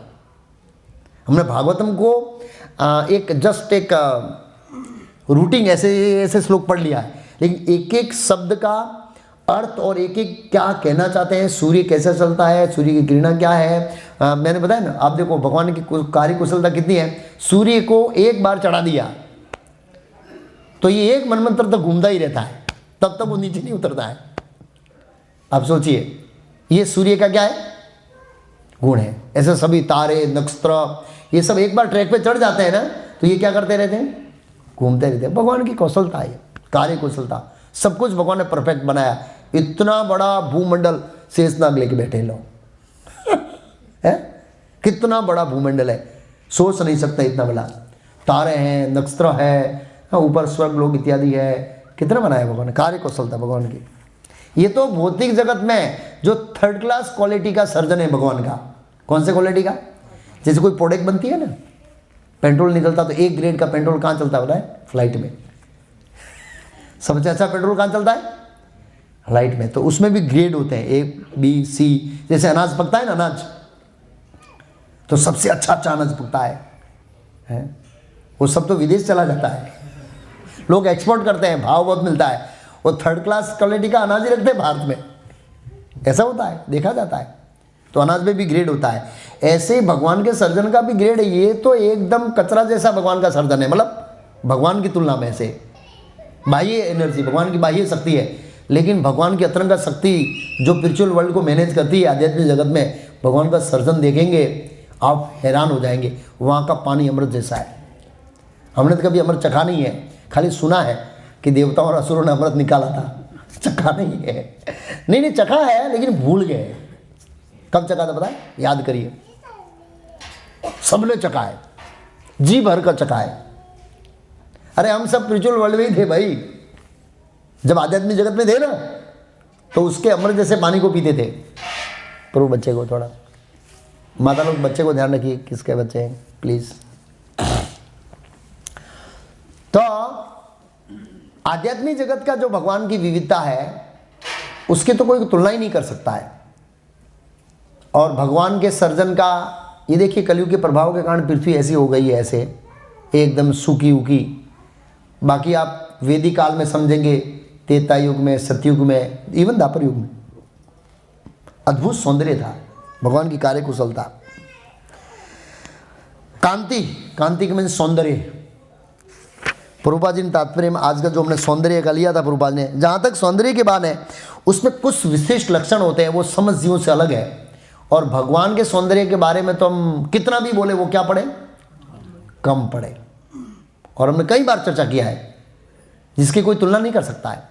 हमने भागवतम को एक रूटिंग ऐसे श्लोक पढ़ लिया है, लेकिन एक एक शब्द का अर्थ और एक एक क्या कहना चाहते हैं, सूर्य कैसे चलता है, सूर्य की किरणा क्या है, मैंने बताया ना। आप देखो भगवान की कार्य कुशलता कितनी है। सूर्य को एक बार चढ़ा दिया तो ये एक मनमंत्र तक घूमता ही रहता है, तब तक वो नीचे नहीं उतरता है। आप सोचिए, ये सूर्य का क्या है, गुण है। ऐसे सभी तारे नक्षत्र ये सब एक बार ट्रैक पे चढ़ जाते हैं ना, तो ये क्या करते रहते हैं, घूमते रहते हैं। भगवान की कौशलता है, कार्य कुशलता, सब कुछ भगवान ने परफेक्ट बनाया। इतना बड़ा भूमंडल शेषनाग लेके बैठे लोग है, कितना बड़ा भूमंडल है, सोच नहीं सकते इतना बड़ा। तारे हैं, नक्षत्र है, ऊपर स्वर्ग लोग इत्यादि है, कितना बनाया भगवान ने, कार्य कुशलता भगवान की। ये तो भौतिक जगत में जो 3rd क्लास क्वालिटी का सर्जन है भगवान का। कौन से क्वालिटी का? जैसे कोई प्रोडक्ट बनती है ना, पेट्रोल निकलता तो 1 ग्रेड का पेट्रोल कहाँ चलता है बताए? फ्लाइट में। सबसे अच्छा पेट्रोल कहाँ चलता है? फ्लाइट में। तो उसमें भी ग्रेड होते हैं, A, B, C। जैसे अनाज पकता है ना, अनाज तो सबसे अच्छा अनाज पकता है, वो सब तो विदेश चला जाता है, लोग एक्सपोर्ट करते हैं, भाव बहुत मिलता है। वो 3rd क्लास क्वालिटी का अनाज ही रखते हैं भारत में, ऐसा होता है, देखा जाता है। तो अनाज में भी ग्रेड होता है। ऐसे भगवान के सर्जन का भी ग्रेड है। ये तो एकदम कचरा जैसा भगवान का सर्जन है, मतलब भगवान की तुलना में ऐसे बाह्य एनर्जी, भगवान की बाह्य शक्ति है, लेकिन भगवान की अतरंग शक्ति जो स्पिरिचुअल वर्ल्ड को मैनेज करती है आध्यात्मिक जगत में, भगवान का सर्जन देखेंगे आप हैरान हो जाएंगे। वहाँ का पानी अमृत जैसा है। हमने तो कभी अमृत चखा नहीं है, खाली सुना है कि देवताओं और असुरों ने अमृत निकाला था, चखा नहीं है। नहीं चखा है, लेकिन भूल गए कब चखा था, पता है? याद करिए, सबने चखा है, जी भर कर चखा है। अरे हम सब स्पिरिचुअल वर्ल्ड में ही थे भाई, जब आध्यात्मिक जगत में थे ना, तो उसके अमृत जैसे पानी को पीते थे। प्रभु बच्चे को थोड़ा, माता लोग बच्चे को ध्यान रखिए किसके बच्चे हैं प्लीज। तो आध्यात्मिक जगत का जो भगवान की विविधता है उसकी तो कोई तुलना ही नहीं कर सकता है। और भगवान के सर्जन का ये देखिए, कलयुग के प्रभाव के कारण पृथ्वी ऐसी हो गई है, ऐसे एकदम सूखी उकी। बाकी आप वेदिक काल में समझेंगे, त्रेता युग में, सतयुग में, इवन द्वापर युग में अद्भुत सौंदर्य था, भगवान की कार्यकुशलता। कांति, कांति के मतलब सौंदर्य। प्रभुपाद जी ने तात्पर्य में आज का जो हमने सौंदर्य का लिया था प्रभुपाद ने, जहां तक सौंदर्य की बात है उसमें कुछ विशिष्ट लक्षण होते हैं, वो समझ जीवों से अलग है। और भगवान के सौंदर्य के बारे में तो हम कितना भी बोले वो क्या पड़े, कम पड़े। और हमने कई बार चर्चा किया है जिसकी कोई तुलना नहीं कर सकता है।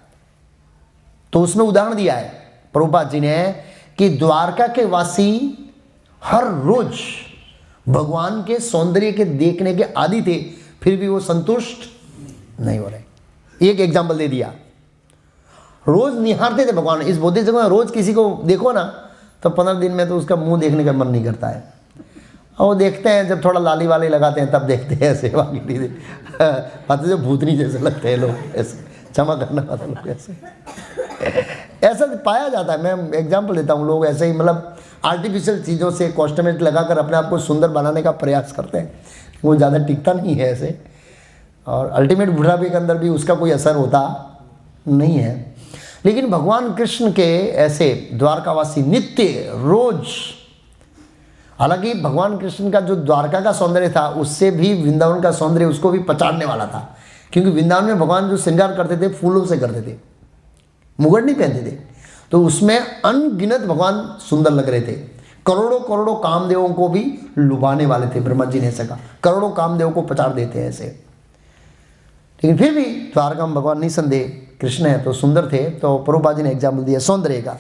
तो उसमें उदाहरण दिया है प्रभुपाद जी ने कि द्वारका के वासी हर रोज भगवान के सौंदर्य के देखने के आदी थे, फिर भी वो संतुष्ट नहीं हो रहे। एक एग्जाम्पल दे दिया, रोज निहारते थे भगवान। इस भौतिक जगह में रोज किसी को देखो ना तो 15 दिन में तो उसका मुंह देखने का मन नहीं करता है। और वो देखते हैं जब थोड़ा लाली वाली लगाते हैं तब देखते हैं ऐसे, बाकी पता जो भूतनी जैसे लगते हैं लोग, ऐसे क्षमा करना वाला लोग ऐसे ऐसा पाया जाता है। मैं एग्जाम्पल देता हूँ, लोग ऐसे ही मतलब आर्टिफिशियल चीज़ों से कॉस्मेटिक लगाकर अपने आप को सुंदर बनाने का प्रयास करते हैं, वो ज़्यादा टिकता नहीं है ऐसे। और अल्टीमेट बुढ़ापे के अंदर भी उसका कोई असर होता नहीं है। लेकिन भगवान कृष्ण के ऐसे द्वारकावासी नित्य रोज, हालांकि भगवान कृष्ण का जो द्वारका का सौंदर्य था उससे भी वृंदावन का सौंदर्य उसको भी पछाड़ने वाला था, क्योंकि वृंदावन में भगवान जो श्रृंगार करते थे फूलों से करते थे, मुकुट नहीं पहनते थे, तो उसमें अनगिनत भगवान सुंदर लग रहे थे। करोड़ों करोड़ों कामदेवों को भी लुभाने वाले थे, ब्रह्मा जी ने ऐसा कहा, करोड़ों कामदेवों को पछाड़ देते हैं ऐसे। लेकिन फिर भी द्वारका में भगवान निसंदेह कृष्ण है तो सुंदर थे। तो प्रभुपाद जी ने एग्जाम्पल दिया सौंदर्य का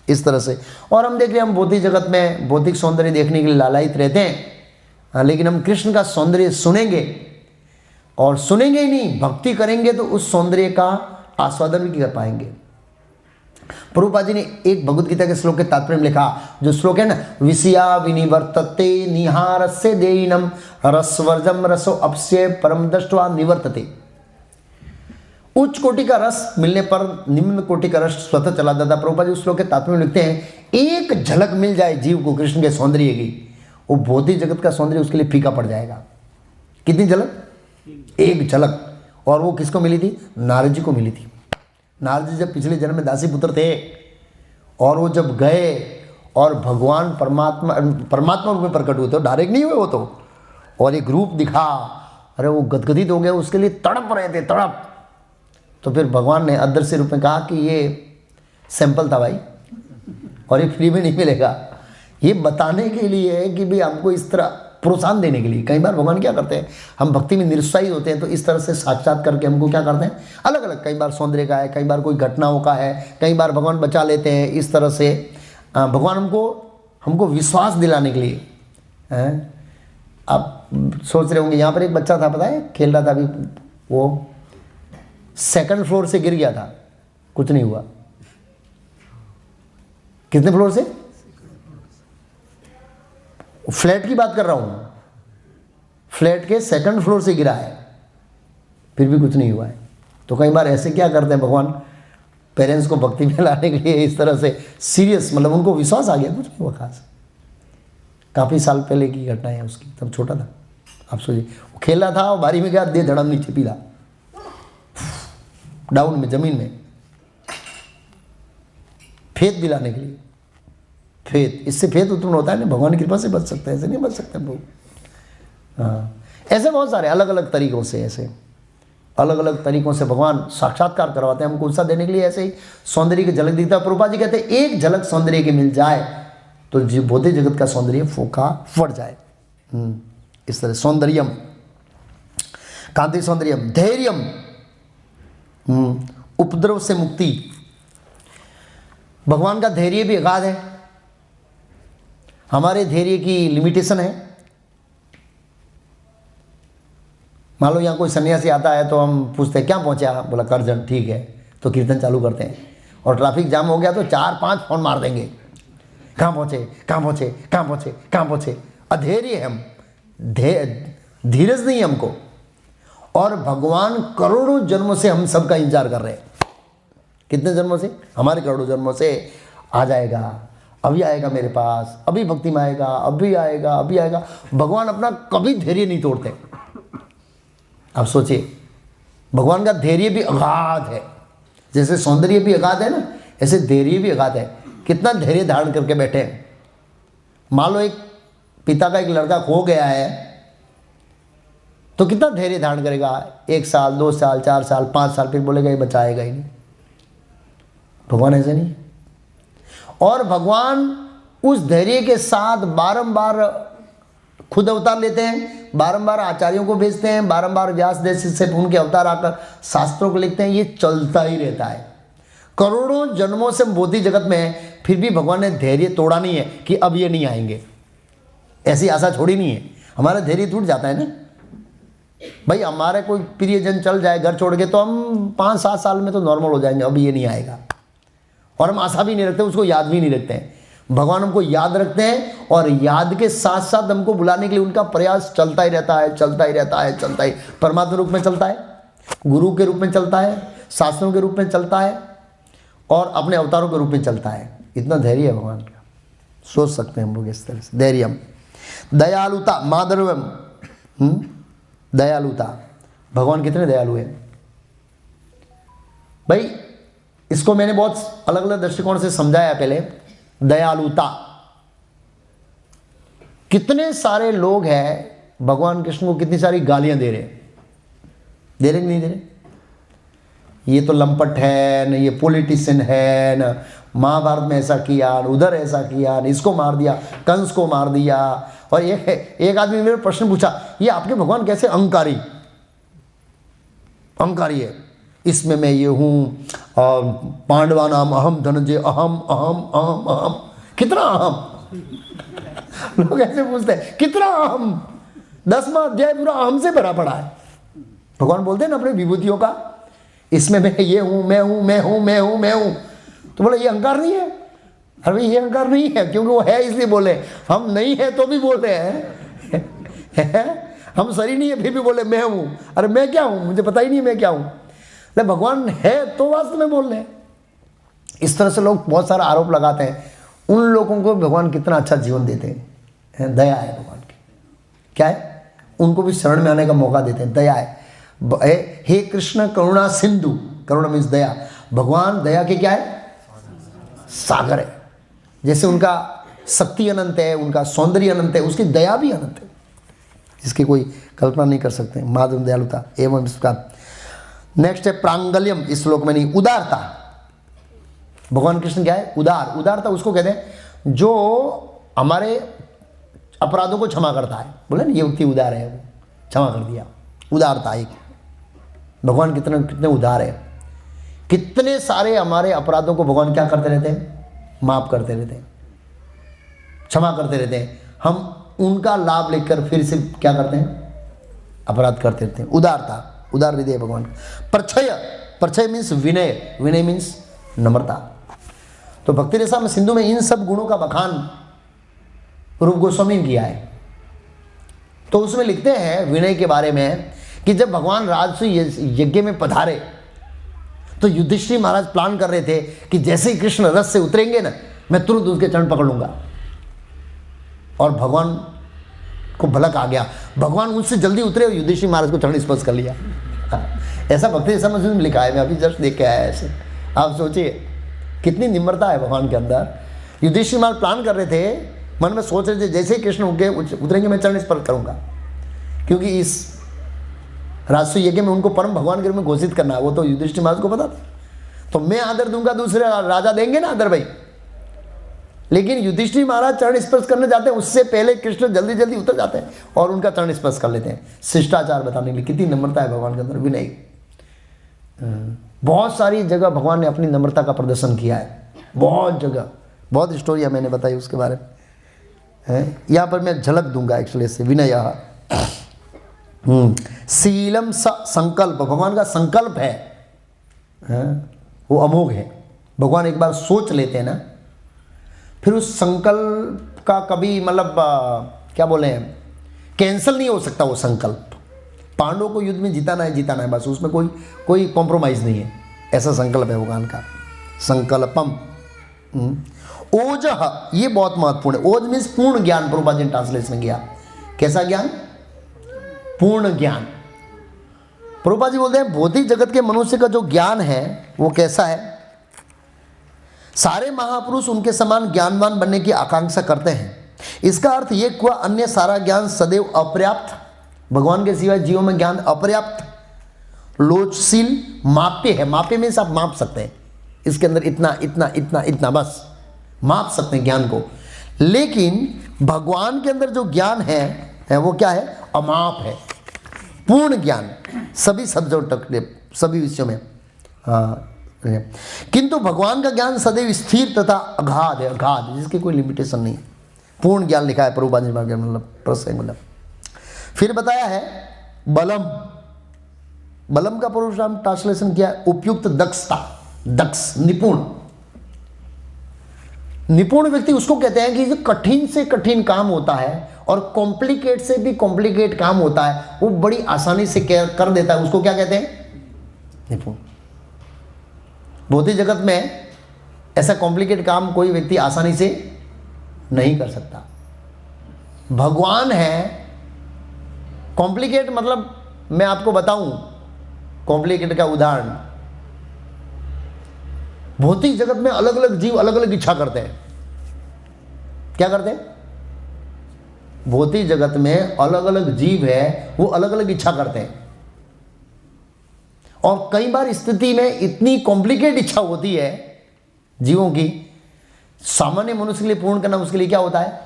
इस तरह से। और हम देख रहे हैं, हम भौतिक जगत में भौतिक सौंदर्य देखने के लिए लालायित रहते हैं, लेकिन हम कृष्ण का सौंदर्य सुनेंगे, और सुनेंगे ही नहीं, भक्ति करेंगे तो उस सौंदर्य का आस्वादन भी कर पाएंगे। प्रभुपाद जी ने एक भगवद गीता के श्लोक के तात्पर्य में लिखा, जो श्लोक है ना, विषया विनिवर्तते निहारस्य देयिनम रसवर्जम रसो अपस्य परम दृष्ट्वा निवर्तते। उच्च कोटि का रस मिलने पर निम्न कोटि का रस स्वतः चला जाता। प्रभुपाद जी उस श्लोक के तात्पर्य में लिखते हैं, एक झलक मिल जाए जीव को कृष्ण के सौंदर्य की, वो भौतिक जगत का सौंदर्य उसके लिए फीका पड़ जाएगा। कितनी झलक? एक झलक। और वो किसको मिली थी? नारद जी को मिली थी। नारद जी जब पिछले जन्म में दासी पुत्र थे और वो जब गए और भगवान परमात्मा रूप में प्रकट हुए, तो डायरेक्ट नहीं हुए वो तो, और एक रूप दिखा, अरे वो गदगदित हो गए, उसके लिए तड़प रहे थे, तड़प। तो फिर भगवान ने अदृश्य रूप में कहा कि ये सैंपल था भाई, और ये फ्री में नहीं मिलेगा। ये बताने के लिए है कि भाई हमको इस तरह प्रोत्साहन देने के लिए। कई बार भगवान क्या करते हैं, हम भक्ति में निरुत्साहित होते हैं तो इस तरह से साक्षात करके हमको क्या करते हैं, अलग अलग, कई बार सौंदर्य का है, कई बार कोई घटनाओं का है, कई बार भगवान बचा लेते हैं। इस तरह से भगवान हमको विश्वास दिलाने के लिए। आप सोच रहे होंगे, यहाँ पर एक बच्चा था, पता है, खेल रहा था अभी, वो 2nd फ्लोर से गिर गया था, कुछ नहीं हुआ। कितने फ्लोर से? फ्लैट की बात कर रहा हूं, फ्लैट के 2nd फ्लोर से गिरा है, फिर भी कुछ नहीं हुआ है। तो कई बार ऐसे क्या करते हैं भगवान, पेरेंट्स को भक्ति में लाने के लिए इस तरह से सीरियस, मतलब उनको विश्वास आ गया, कुछ नहीं हुआ खास। काफ़ी साल पहले की घटना है उसकी, तब छोटा था। आप सोचिए, वो खेल रहा था और बारी में गया, दे धड़म नीचे पीला, डाउन में, जमीन में, फेत दिलाने के लिए। फेत, इससे फेत उत्पन्न होता है ना, भगवान की कृपा से बच सकते हैं, ऐसे नहीं बच सकते हम लोग। हाँ, ऐसे बहुत सारे अलग अलग तरीकों से, ऐसे अलग अलग तरीकों से भगवान साक्षात्कार करवाते हैं हमको उत्साह देने के लिए। ऐसे ही सौंदर्य की झलक दिखता है। प्रभुपाद जी कहते हैं, एक झलक सौंदर्य की मिल जाए तो भौतिक जगत का सौंदर्य फूका फट जाए। इस तरह सौंदर्यम, कांति सौंदर्यम, धैर्यम, उपद्रव से मुक्ति। भगवान का धैर्य भी अगाध है, हमारे धैर्य की लिमिटेशन है। मान लो यहाँ कोई सन्यासी आता है तो हम पूछते हैं क्या पहुँचा, बोला करजन, ठीक है, तो कीर्तन चालू करते हैं। और ट्रैफिक जाम हो गया तो 4-5 फोन मार देंगे, कहाँ पहुँचे, कहाँ पहुँचे, कहाँ पहुँचे, कहाँ पहुँचे। अधैर्य है हम, धीरज नहीं है हमको। और भगवान करोड़ों जन्मों से हम सबका इंतजार कर रहे हैं। कितने जन्मों से? हमारे करोड़ों जन्मों से। आ जाएगा, अभी आएगा मेरे पास, अभी भक्ति में आएगा, अभी आएगा, अभी आएगा। भगवान अपना कभी धैर्य नहीं तोड़ते। आप सोचिए, भगवान का धैर्य भी अगाध है। जैसे सौंदर्य भी अगाध है ना, ऐसे धैर्य भी अगाध है। कितना धैर्य धारण करके बैठे हैं। मान लो एक पिता का एक लड़का खो गया है, तो कितना धैर्य धारण करेगा? 1 साल, 2 साल, 4 साल, 5 साल, फिर बोलेगा ये बचाएगा ही नहीं। भगवान ऐसे नहीं। और भगवान उस धैर्य के साथ बारंबार खुद अवतार लेते हैं, बारंबार आचार्यों को भेजते हैं, बारंबार व्यास देश से उनके अवतार आकर शास्त्रों को लिखते हैं। ये चलता ही रहता है। करोड़ों जन्मों से बोधि जगत में है, फिर भी भगवान ने धैर्य तोड़ा नहीं है कि अब ये नहीं आएंगे। ऐसी आशा छोड़ी नहीं है। हमारा धैर्य टूट जाता है ना भाई। हमारे कोई प्रियजन चल जाए घर छोड़ के, तो हम 5-7 साल में तो नॉर्मल हो जाएंगे, अब ये नहीं आएगा। और हम आशा भी नहीं रखते, उसको याद भी नहीं रखते हैं। भगवान हमको याद रखते हैं, और याद के साथ साथ हमको बुलाने के लिए उनका प्रयास चलता ही रहता है, चलता ही रहता है, चलता ही। परमात्मा रूप में चलता है, गुरु के रूप में चलता है, शास्त्रों के रूप में चलता है, और अपने अवतारों के रूप में चलता है। इतना धैर्य है भगवान का। सोच सकते हैं हम लोग इस तरह से। धैर्यम, दयालुता, माधुर्यम, दयालुता। भगवान कितने दयालु हैं भाई। इसको मैंने बहुत अलग अलग दृष्टिकोण से समझाया पहले। दयालुता, कितने सारे लोग हैं भगवान कृष्ण को कितनी सारी गालियां दे रहे हैं। दे रहे कि नहीं दे रहे? ये तो लंपट है न, ये पॉलिटिशियन है न, महाभारत में ऐसा किया न, उधर ऐसा किया न, इसको मार दिया, कंस को मार दिया। और एक आदमी मेरे प्रश्न पूछा, ये आपके भगवान कैसे अहंकारी है? इसमें मैं ये हूँ, पांडवा नाम अहम धनंजय, अहम अहम अहम अहम। कितना अहम? लोग ऐसे पूछते हैं, कितना अहम? 10वां अध्याय पूरा अहम से भरा पड़ा है। भगवान बोलते हैं ना अपने विभूतियों का, इसमें मैं ये हूँ, मैं हूँ, मैं हूँ, मैं हूँ, मैं हूँ। तो बोले ये अहंकार नहीं है? अरे ये अहंकार नहीं है, क्योंकि वो है इसलिए बोले। हम नहीं है तो भी बोल रहे हैं। हम शरीर नहीं है फिर भी बोले मैं हूँ। अरे मैं क्या हूँ? मुझे पता ही नहीं मैं क्या हूँ। भगवान है तो वास्तव में बोल रहे हैं। इस तरह से लोग बहुत सारा आरोप लगाते हैं। उन लोगों को भगवान कितना अच्छा जीवन देते हैं। दया है भगवान की। क्या है? उनको भी शरण में आने का मौका देते हैं। दया है। हे कृष्ण करुणा सिंधु, करुणा मीन्स दया। भगवान दया के क्या है? सागर है। जैसे उनका शक्ति अनंत है, उनका सौंदर्य अनंत है, उसकी दया भी अनंत है, इसकी कोई कल्पना नहीं कर सकते। माधुर्य, दयालुता एवं इसका। नेक्स्ट है प्रांगल्यम, इस श्लोक में नहीं, उदारता। भगवान कृष्ण क्या है? उदार। उदारता उसको कहते हैं जो हमारे अपराधों को क्षमा करता है। बोले ना ये व्यक्ति उदार है, वो क्षमा कर दिया। उदारता एक। भगवान कितने उदार है। कितने सारे हमारे अपराधों को भगवान क्या करते रहते हैं? माफ करते रहते हैं, क्षमा करते रहते हैं। हम उनका लाभ लेकर फिर से क्या करते हैं? अपराध करते रहते हैं। उदारता, उदार हृदय भगवान। परछय, परछय मीन्स विनय, विनय मीन्स नम्रता। तो भक्ति रसा में सिंधु में इन सब गुणों का बखान रूप गोस्वामी ने किया है। तो उसमें लिखते हैं विनय के बारे में कि जब भगवान राजसूय यज्ञ में पधारे तो युधिष्ठिर महाराज प्लान कर रहे थे कि जैसे ही कृष्ण रथ से उतरेंगे ना, मैं तुरंत उसके चरण पकड़ लूंगा। और भगवान को भलक आ गया, भगवान उनसे जल्दी उतरे और युधिष्ठिर महाराज को चरण स्पर्श कर लिया। ऐसा भक्ति रसा में लिखा है, मैं अभी जस्ट देख के आया ऐसे। आप सोचिए कितनी निम्रता है भगवान के अंदर। युधिष्ठिर महाराज प्लान कर रहे थे, मन में सोच रहे थे जैसे ही कृष्ण उतरेंगे मैं चरण स्पर्श करूंगा, क्योंकि इस राजसूय यज्ञ में उनको परम भगवान के रूप में घोषित करना है। वो तो युधिष्ठिर महाराज को पता था। तो मैं आदर दूंगा, दूसरे राजा देंगे ना आदर भाई। लेकिन युधिष्ठिर महाराज चरण स्पर्श करने जाते हैं, उससे पहले कृष्ण जल्दी जल्दी उतर जाते हैं और उनका चरण स्पर्श कर लेते हैं, शिष्टाचार बताने के लिए। कितनी नम्रता है भगवान के अंदर, विनय। बहुत सारी जगह भगवान ने अपनी नम्रता का प्रदर्शन किया है, बहुत जगह, बहुत स्टोरियाँ मैंने बताई उसके बारे में। यहाँ पर मैं झलक दूंगा एक्चुअली से। विनय, शीलम स संकल्प, भगवान का संकल्प है वो अमोघ है। भगवान एक बार सोच लेते हैं ना, फिर उस संकल्प का कभी मतलब क्या बोले हैं, कैंसिल नहीं हो सकता वो संकल्प। पांडवों को युद्ध में जिताना है बस, उसमें कोई कॉम्प्रोमाइज़ नहीं है, ऐसा संकल्प है भगवान का। संकल्पम। ओजह, ये बहुत महत्वपूर्ण है। ओज मीन्स पूर्ण ज्ञान, प्रभुपाद जी ने ट्रांसलेशन किया। कैसा ज्ञान? पूर्ण ज्ञान। प्रभुपाद जी बोलते हैं भौतिक जगत के मनुष्य का जो ज्ञान है वो कैसा है? सारे महापुरुष उनके समान ज्ञानवान बनने की आकांक्षा करते हैं। इसका अर्थ ये हुआ अन्य सारा ज्ञान सदैव अपर्याप्त, भगवान के सिवाय जीवों में ज्ञान अपर्याप्त, लोचशील, माप्य है। माप्य में से आप माप सकते हैं, इसके अंदर इतना इतना इतना इतना, बस माप सकते हैं ज्ञान को। लेकिन भगवान के अंदर जो ज्ञान है वो क्या है? अमाप है, पूर्ण ज्ञान, सभी सब्जेक्ट, सभी विषयों में। हाँ, किंतु भगवान का ज्ञान सदैव स्थिर तथा अगाध है, अगाध, जिसकी कोई लिमिटेशन नहीं है। पूर्ण ज्ञान लिखा है प्रभुपाद जी ने, मतलब प्रसंग मतलब। फिर बताया है बलम। बलम का परशुराम ट्रांसलेशन किया है उपयुक्त दक्षता, दक्ष, निपुण। निपुण व्यक्ति उसको कहते हैं कि जो कठिन से कठिन काम होता है और कॉम्प्लिकेट से भी कॉम्प्लिकेट काम होता है वो बड़ी आसानी से कर देता है, उसको क्या कहते हैं? निपुण। भौतिक जगत में ऐसा कॉम्प्लिकेट काम कोई व्यक्ति आसानी से नहीं कर सकता। भगवान है कॉम्प्लिकेट, मतलब मैं आपको बताऊं कॉम्प्लिकेट का उदाहरण। भौतिक जगत में अलग अलग जीव अलग अलग इच्छा करते हैं। क्या करते हैं? भौतिक जगत में अलग अलग जीव है, वो अलग अलग इच्छा करते हैं। और कई बार स्थिति में इतनी कॉम्प्लिकेट इच्छा होती है जीवों की, सामान्य मनुष्य के लिए पूर्ण करना उसके लिए क्या होता है?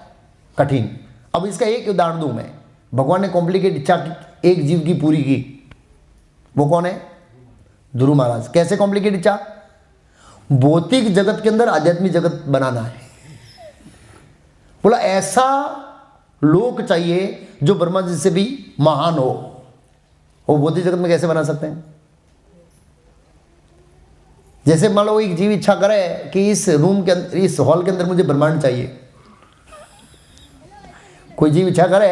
कठिन। अब इसका एक उदाहरण दूं मैं। भगवान ने कॉम्प्लिकेट इच्छा एक जीव की पूरी की, वो कौन है? ध्रुव महाराज। कैसे कॉम्प्लिकेट इच्छा? भौतिक जगत के अंदर आध्यात्मिक जगत बनाना है। बोला ऐसा लोक चाहिए जो ब्रह्मा जी से भी महान हो। वो भौतिक जगत में कैसे बना सकते हैं? जैसे मान लो एक जीव इच्छा करे कि इस रूम के अंदर, इस हॉल के अंदर मुझे ब्रह्मांड चाहिए। कोई जीव इच्छा करे,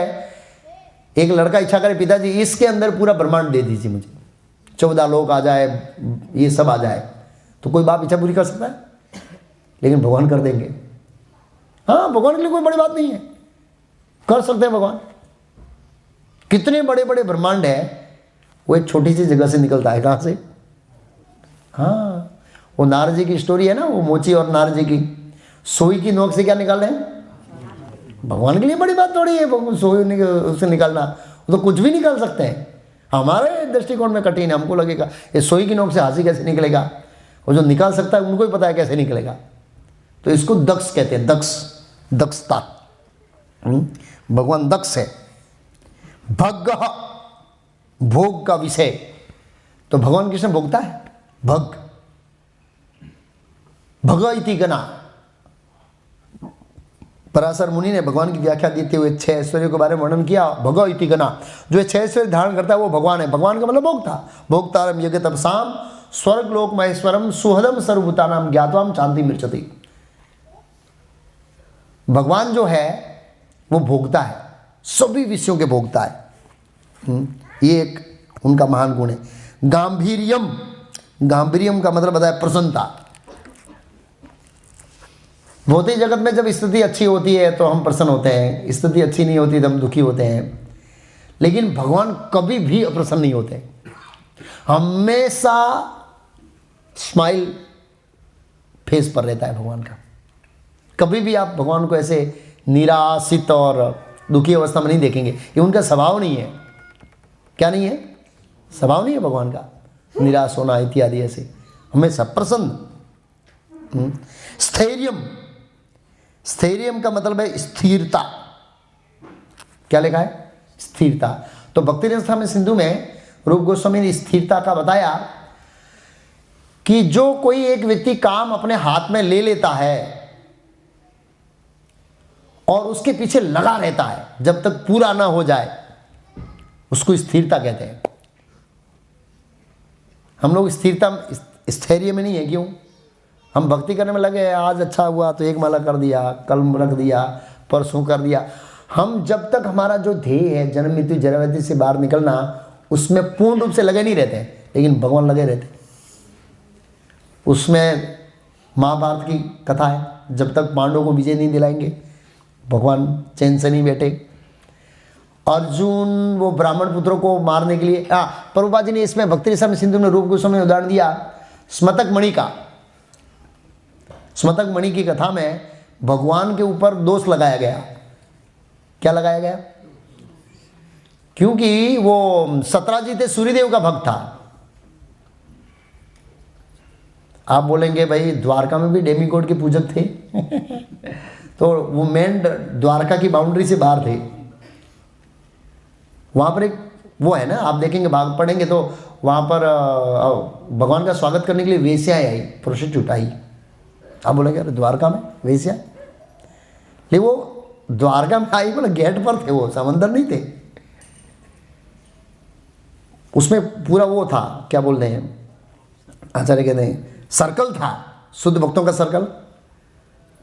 एक लड़का इच्छा करे पिताजी इसके अंदर पूरा ब्रह्मांड दे दीजिए मुझे, 14 लोक आ जाए, ये सब आ जाए, तो कोई बाप इच्छा पूरी कर सकता है? लेकिन भगवान कर देंगे। हाँ, भगवान के लिए कोई बड़ी बात नहीं है, कर सकते हैं भगवान। कितने बड़े बड़े ब्रह्मांड है, वो एक छोटी सी जगह से निकलता है। कहां से? हाँ, वो नारद जी की स्टोरी है ना, वो मोची और नारद जी की। सोई की नोक से क्या निकाल रहे हैं? भगवान के लिए बड़ी बात थोड़ी है सोई उससे निकालना, वो तो कुछ भी निकाल सकते हैं। हमारे दृष्टिकोण में कठिन है, हमको लगेगा ये सोई की नोक से हाथी कैसे निकलेगा, वो जो निकाल सकता है उनको ही पता है कैसे निकलेगा। तो इसको दक्ष कहते हैं, दक्ष, दक्षता। भगवान दक्ष है। भग, भोग का विषय, तो भगवान कृष्ण भोगता है। भग, भग इति गना। पराशर मुनि ने भगवान की व्याख्या देते हुए 6 ऐश्वर्यों के बारे में वर्णन किया। भग इति गना, जो 6 ऐश्वर्य धारण करता है वो भगवान है। भगवान का मतलब भोक्ता। भोक्तारम यज्ञ तपसाम स्वर्ग लोक महेश्वरम सुहदम सर्वभूतानाम ज्ञात्वाम शांति मिर्चति। भगवान जो है वो भोगता है, सभी विषयों के भोगता है। ये एक उनका महान गुण है। गांभीर्यम, गांभीर्यम का मतलब बताया प्रसन्नता। भौतिक जगत में जब स्थिति अच्छी होती है तो हम प्रसन्न होते हैं, स्थिति अच्छी नहीं होती तो हम दुखी होते हैं। लेकिन भगवान कभी भी अप्रसन्न नहीं होते, हमेशा स्माइल फेस पर रहता है भगवान का। कभी भी आप भगवान को ऐसे निराशित और दुखी अवस्था में नहीं देखेंगे, ये उनका स्वभाव नहीं है। क्या नहीं है? स्वभाव नहीं है भगवान का निराश होना इत्यादि, ऐसे हमेशा प्रसन्न। स्थैर्यम, स्थैर्यम का मतलब है स्थिरता। क्या लिखा है? स्थिरता। तो भक्ति रस में सिंधु में रूप गोस्वामी ने स्थिरता का बताया कि जो कोई एक व्यक्ति काम अपने हाथ में ले लेता है और उसके पीछे लगा रहता है जब तक पूरा ना हो जाए, उसको स्थिरता कहते हैं। हम लोग स्थिरता, स्थैर्य में नहीं है। क्यों? हम भक्ति करने में लगे, आज अच्छा हुआ तो एक माला कर दिया, कल रख दिया, परसों कर दिया। हम जब तक हमारा जो ध्येय है जन्म मृत्यु जरा व्याधि से बाहर निकलना, उसमें पूर्ण रूप से लगे नहीं रहते, लेकिन भगवान लगे रहते। उसमें महाभारत की कथा है, जब तक पांडवों को विजय नहीं दिलाएंगे भगवान चैन से नहीं बैठे। अर्जुन वो ब्राह्मण पुत्रों को मारने के लिए, प्रभुपाद जी ने इसमें भक्ति रसा में सिंधु में रूप गोस्वामी ने उदाहरण दिया स्मतक मणि का। स्मतक मणि की कथा में भगवान के ऊपर दोष लगाया गया। क्या लगाया गया? क्योंकि वो सत्राजित सूर्यदेव का भक्त था। आप बोलेंगे भाई द्वारका में भी डेमीगॉड के पूजक थे तो वो मेन द्वारका की बाउंड्री से बाहर थे। वहां पर एक वो है ना, आप देखेंगे भाग पढ़ेंगे तो वहां पर भगवान का स्वागत करने के लिए वेश्याएं आई, प्रोस्टिट्यूट आई। आप बोलेंगे अरे द्वारका में वेश्या, लेकिन वो द्वारका में आई मतलब गेट पर थे, वो समंदर नहीं थे। उसमें पूरा वो था, क्या बोलते हैं आचार्य कहते हैं, सर्कल था, शुद्ध भक्तों का सर्कल।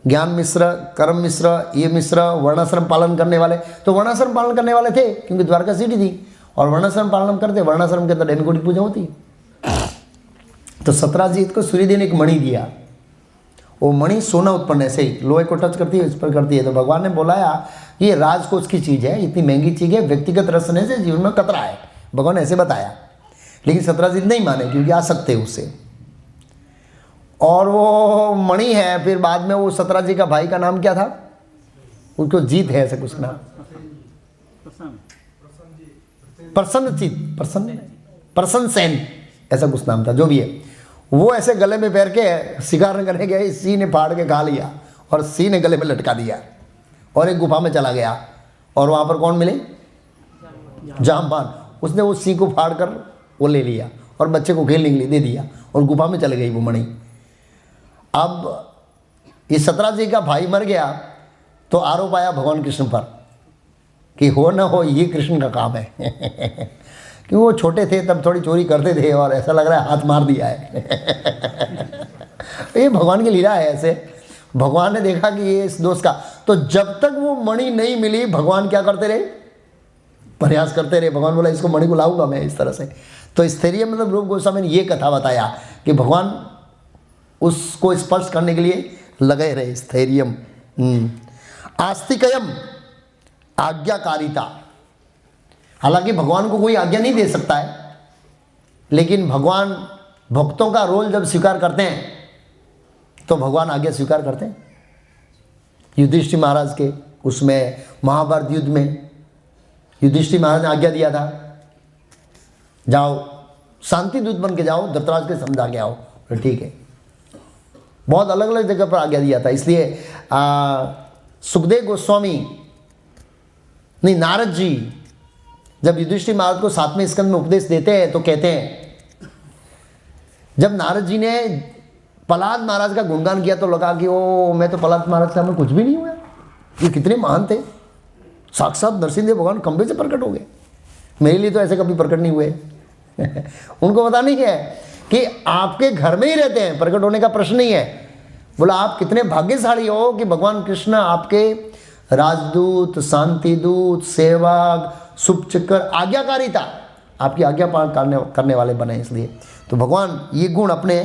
ज्ञान मिश्र, कर्म मिश्र, ये मिश्र, वर्णाश्रम पालन करने वाले। तो वर्णाश्रम पालन करने वाले थे क्योंकि द्वारका सिटी थी और वर्णाश्रम पालन करते, वर्णाश्रम के अंदर डेमीगॉड की पूजा होती। तो सत्राजीत को सूर्यदेव ने एक मणि दिया। वो मणि सोना उत्पन्न ऐसे ही लोहे को टच करती है, इस पर करती है। तो भगवान ने बोलाया ये राजकोष की चीज़ है, इतनी महंगी चीज़ है, व्यक्तिगत रसने से जीवन में खतरा है, भगवान ने ऐसे बताया। लेकिन सत्राजीत नहीं माने क्योंकि आ सकते उससे। और वो मणि है, फिर बाद में वो सत्राजी का भाई का नाम क्या था, उसको जीत है ऐसा कुछ नाम, प्रसन्नजीत, प्रसन्न सेन ऐसा कुछ नाम था, जो भी है। वो ऐसे गले में पैर के शिकार करने गए, सी ने फाड़ के खा लिया और सी ने गले में लटका दिया और एक गुफा में चला गया। और वहाँ पर कौन मिले? जामपान। उसने वो सी को फाड़ कर वो ले लिया और बच्चे को खेलने के लिए दे दिया और गुफा में चले गई वो मणि। अब ये सत्राजी का भाई मर गया तो आरोप आया भगवान कृष्ण पर कि हो न हो ये कृष्ण का काम है कि वो छोटे थे तब थोड़ी चोरी करते थे और ऐसा लग रहा है हाथ मार दिया है ये भगवान की लीला है। ऐसे भगवान ने देखा कि ये इस दोस्त का, तो जब तक वो मणि नहीं मिली भगवान क्या करते रहे? प्रयास करते रहे। भगवान बोला इसको मणि को लाऊंगा मैं इस तरह से। तो स्थैर्य मतलब रूप गोस्वामी ने ये कथा बताया कि भगवान उसको स्पर्श करने के लिए लगे रहे। स्थैर्यम आस्तिकयम आज्ञाकारिता। हालांकि भगवान को कोई आज्ञा नहीं दे सकता है, लेकिन भगवान भक्तों का रोल जब स्वीकार करते हैं तो भगवान आज्ञा स्वीकार करते हैं। युधिष्ठिर महाराज के उसमें महाभारत युद्ध में युधिष्ठिर महाराज ने आज्ञा दिया था, जाओ शांति दूत बन के जाओ, धृतराज के समझा के आओ। तो ठीक है, बहुत अलग अलग जगह पर आज्ञा दिया था। इसलिए सुखदेव गोस्वामी नहीं, नारद जी जब युधिष्ठिर महाराज को 7वें स्कंद में उपदेश देते हैं तो कहते हैं, जब नारद जी ने प्रहलाद महाराज का गुणगान किया तो लगा कि ओ मैं तो प्रहलाद महाराज का, हमें कुछ भी नहीं हुआ, ये कितने महान थे, साक्षात नरसिंहदेव भगवान खंबे से प्रकट हो गए, मेरे लिए तो ऐसे कभी प्रकट नहीं हुए उनको पता नहीं है कि आपके घर में ही रहते हैं, प्रकट होने का प्रश्न नहीं है। बोला आप कितने भाग्यशाली हो कि भगवान कृष्ण आपके राजदूत, शांति दूत, सेवक, शुभचक्र, आज्ञाकारिता, आपकी आज्ञा पालन करने वाले बने। इसलिए तो भगवान ये गुण अपने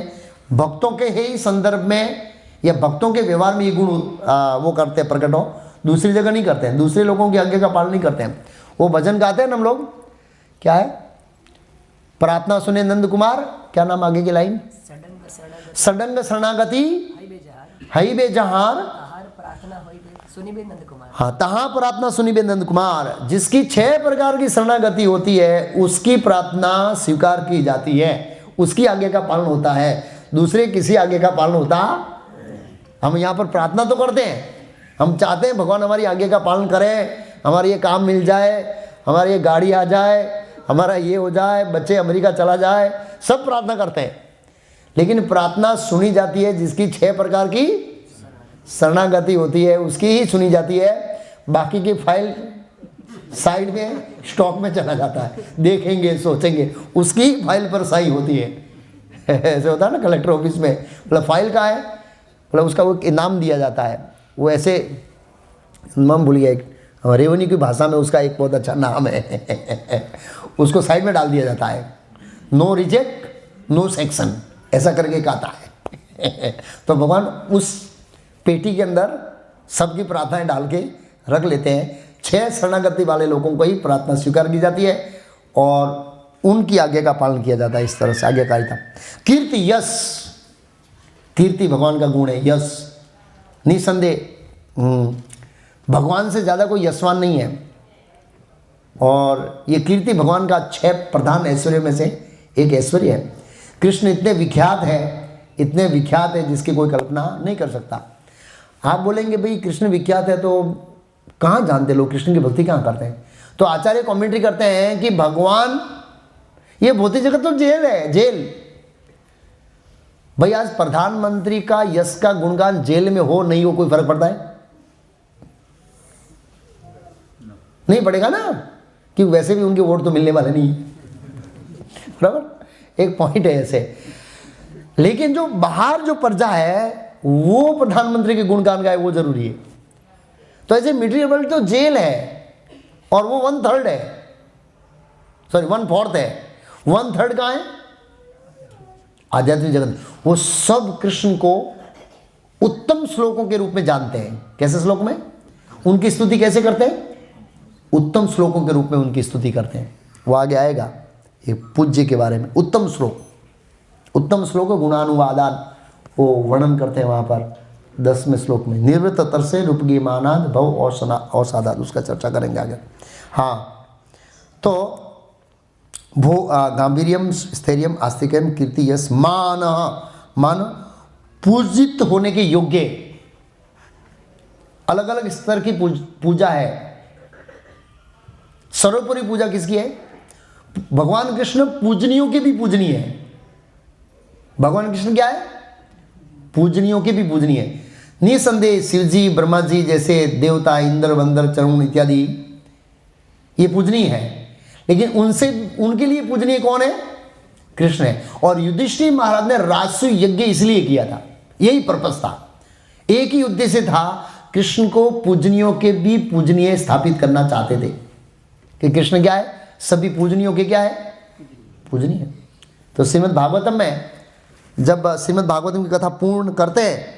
भक्तों के ही संदर्भ में या भक्तों के व्यवहार में ये गुण वो करते हैं, प्रकट हो, दूसरी जगह नहीं करते हैं, दूसरे लोगों की आज्ञा का पालन नहीं करते हैं। वो भजन गाते हैं ना हम लोग, क्या है, प्रार्थना सुने नंद कुमार, क्या नाम आगे की लाइन, सडंग शरणागति हई बे जहार, हाँ तहाँ प्रार्थना सुनी बे नंद कुमार। जिसकी 6 प्रकार की शरणागति होती है उसकी प्रार्थना स्वीकार की जाती है, उसकी आज्ञा का पालन होता है, दूसरे किसी आज्ञा का पालन होता। हम यहाँ पर प्रार्थना तो करते हैं, हम चाहते हैं भगवान हमारी आज्ञा का पालन करें, हमारा ये काम मिल जाए, हमारी ये गाड़ी आ जाए, हमारा ये हो जाए, बच्चे अमेरिका चला जाए, सब प्रार्थना करते हैं। लेकिन प्रार्थना सुनी जाती है जिसकी 6 प्रकार की शरणागति होती है, उसकी ही सुनी जाती है। बाकी की फाइल साइड में स्टॉक में चला जाता है, देखेंगे सोचेंगे, उसकी फाइल पर सही होती है ऐसे होता है ना कलेक्टर ऑफिस में, मतलब फाइल कहाँ है, मतलब उसका वो एक इनाम दिया जाता है। वो ऐसे, नाम भूल गया, एक रेवनी की भाषा में उसका एक बहुत अच्छा नाम है उसको साइड में डाल दिया जाता है, नो रिजेक्ट नो सेक्शन, ऐसा करके एक आता है तो भगवान उस पेटी के अंदर सबकी प्रार्थनाएं डाल के रख लेते हैं। 6 शरणागति वाले लोगों को ही प्रार्थना स्वीकार की जाती है और उनकी आज्ञा का पालन किया जाता है। इस तरह से आज्ञाकारिता। कीर्ति, यश, कीर्ति भगवान का गुण है, यश। निसंदेह भगवान से ज़्यादा कोई यशवान नहीं है और ये कीर्ति भगवान का 6 प्रधान ऐश्वर्य में से एक ऐश्वर्य है। कृष्ण इतने विख्यात है, इतने विख्यात है जिसकी कोई कल्पना नहीं कर सकता। आप बोलेंगे भाई कृष्ण विख्यात है तो कहाँ जानते लोग, कृष्ण की भक्ति कहाँ करते हैं? तो आचार्य कमेंट्री करते हैं कि भगवान, ये भौतिक जगत तो जेल है, जेल। भाई आज प्रधानमंत्री का यश का गुणगान जेल में हो नहीं हो कोई फर्क पड़ता है? नहीं पड़ेगा ना, कि वैसे भी उनके वोट तो मिलने वाले नहीं, बराबर। एक पॉइंट है ऐसे। लेकिन जो बाहर जो प्रजा है वो प्रधानमंत्री के गुणगान गाए, वो जरूरी है। तो ऐसे मटेरियल वर्ल्ड तो जेल है और वो 1/3 है, सॉरी 1/4 है। 1/3 कहाँ है? आध्यात्मिक जगत। वो सब कृष्ण को उत्तम श्लोकों के रूप में जानते हैं। कैसे श्लोक में? उनकी स्तुति कैसे करते हैं? उत्तम श्लोकों के रूप में उनकी स्तुति करते हैं। वो आगे आएगा एक पूज्य के बारे में। उत्तम श्लोक, उत्तम श्लोक गुणानुवादान वो वर्णन करते हैं वहाँ पर 10वें श्लोक में। निर्वृत्त तरसे रूपगी मानाद भव औसादाद, उसका चर्चा करेंगे आगे। हाँ, तो भो गांभीर्यम स्थैर्यम आस्तिकम कीर्ति यश मान, मान पूजित होने के योग्य। अलग अलग स्तर की पूजा है। सर्वोपरि पूजा किसकी है? भगवान कृष्ण पूजनियों के भी पूजनीय है। भगवान कृष्ण क्या है? पूजनियों के भी पूजनीय है। निसंदेह शिव जी, ब्रह्मा जी जैसे देवता, इंद्र, वंदर, चरुण इत्यादि ये पूजनीय है, लेकिन उनसे उनके लिए पूजनीय कौन है? कृष्ण है। और युधिष्ठिर महाराज ने राजसूय यज्ञ इसलिए किया था, यही पर्पस था। एक ही उद्देश्य था, कृष्ण को पूजनियों के भी पूजनीय स्थापित करना चाहते थे कि कृष्ण क्या है? सभी पूजनियों के क्या है? पूजनीय। तो श्रीमद् भागवतम में जब श्रीमद् भागवतम की कथा पूर्ण करते हैं,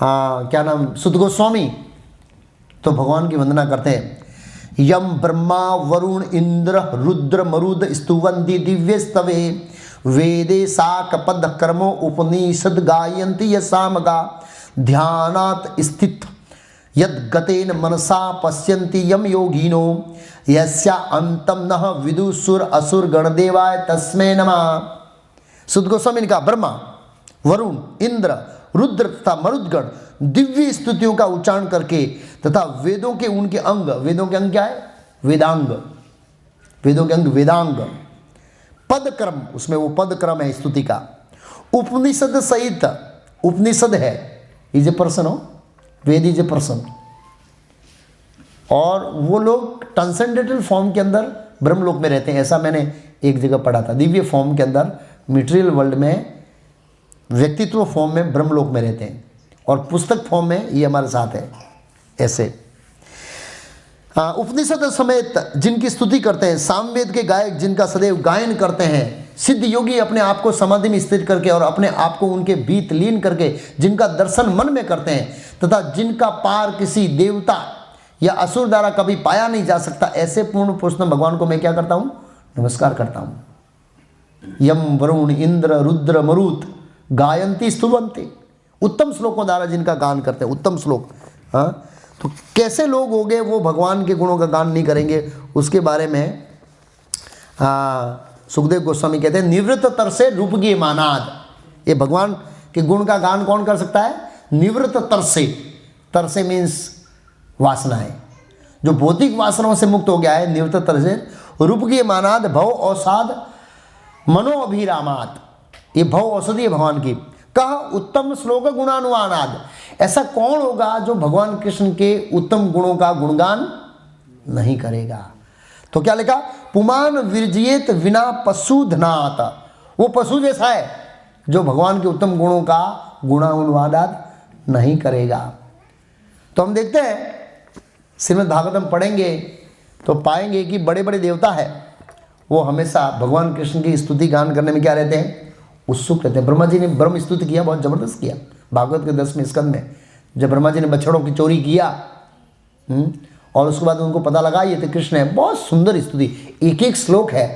क्या नाम, सुत गोस्वामी, तो भगवान की वंदना करते हैं। यम ब्रह्मा वरुण इंद्र रुद्र मरुद स्तुवन्ति दिव्य स्तवे वेदे साक पद कर्मो उपनिषद गायन्ति यसामगा ध्यानात् स्थित यद गतेन मनसा पश्यन्ति यम योगिनो यस्या अंतम नः विदुषुर असुर गणदेवाय तस्मै नमः। सुत गोस्वामी ने कहा ब्रह्मा, वरुण, इंद्र, रुद्र तथा मरुदगण दिव्य स्तुतियों का उच्चारण करके तथा वेदों के उनके अंग, वेदों के अंग क्या है? वेदांग, वेदों के अंग वेदांग, पद क्रम, उसमें वो पद क्रम है स्तुति का, उपनिषद सहित, उपनिषद है, इज ए पर्सन हो, वेद इज ए पर्सन। और वो लोग ट्रांसेंडेंटल फॉर्म के अंदर ब्रह्मलोक में रहते हैं, ऐसा मैंने एक जगह पढ़ा था। दिव्य फॉर्म के अंदर, मटेरियल वर्ल्ड में, व्यक्तित्व फॉर्म में ब्रह्मलोक में रहते हैं, और पुस्तक फॉर्म में ये हमारे साथ है ऐसे। उपनिषद समेत जिनकी स्तुति करते हैं, सामवेद के गायक जिनका सदैव गायन करते हैं, सिद्ध योगी अपने आप को समाधि में स्थिर करके और अपने आप को उनके बीत लीन करके जिनका दर्शन मन में करते हैं, तथा जिनका पार किसी देवता या असुर द्वारा कभी पाया नहीं जा सकता, ऐसे पूर्ण पुरुषोत्तम भगवान को मैं क्या करता हूँ? नमस्कार करता हूँ। यम वरुण इंद्र रुद्र मरुत गायंती स्तुवंती, उत्तम श्लोकों द्वारा जिनका गान करते हैं, उत्तम श्लोक। हाँ, तो कैसे लोग हो गए वो भगवान के गुणों का गान नहीं करेंगे? उसके बारे में सुखदेव गोस्वामी कहते हैं, निवृत्त तरसे रूपगी मानाद। ये भगवान के गुण का गान कौन कर सकता है? निवृत्त तरसे, तरसे मीन्स वासनाएं, जो भौतिक वासनाओं से मुक्त हो गया है, निवृत्त तरसे रूपगी मानाद भव औसाद मनो अभिरामात। ये भव औषधि है भगवान की। कहा उत्तम श्लोक गुणानुवानाद, ऐसा कौन होगा जो भगवान कृष्ण के उत्तम गुणों का गुणगान नहीं करेगा? तो क्या लिखा? पुमान विरजियेत विना पशुधनात। वो पशु जैसा है जो भगवान के उत्तम गुणों का गुणानुवादात नहीं करेगा। तो हम देखते हैं श्रीमद् भागवतम पढ़ेंगे तो पाएंगे कि बड़े बड़े देवता है वो हमेशा भगवान कृष्ण की स्तुति गान करने में क्या रहते हैं, उत्सुक रहते हैं। ब्रह्मा जी ने ब्रह्म स्तुति किया, बहुत जबरदस्त किया भागवत के 10वें स्कंद में, जब ब्रह्मा जी ने बछड़ों की चोरी किया और उसके बाद उनको पता लगा ये तो कृष्ण है, बहुत सुंदर स्तुति, एक एक श्लोक है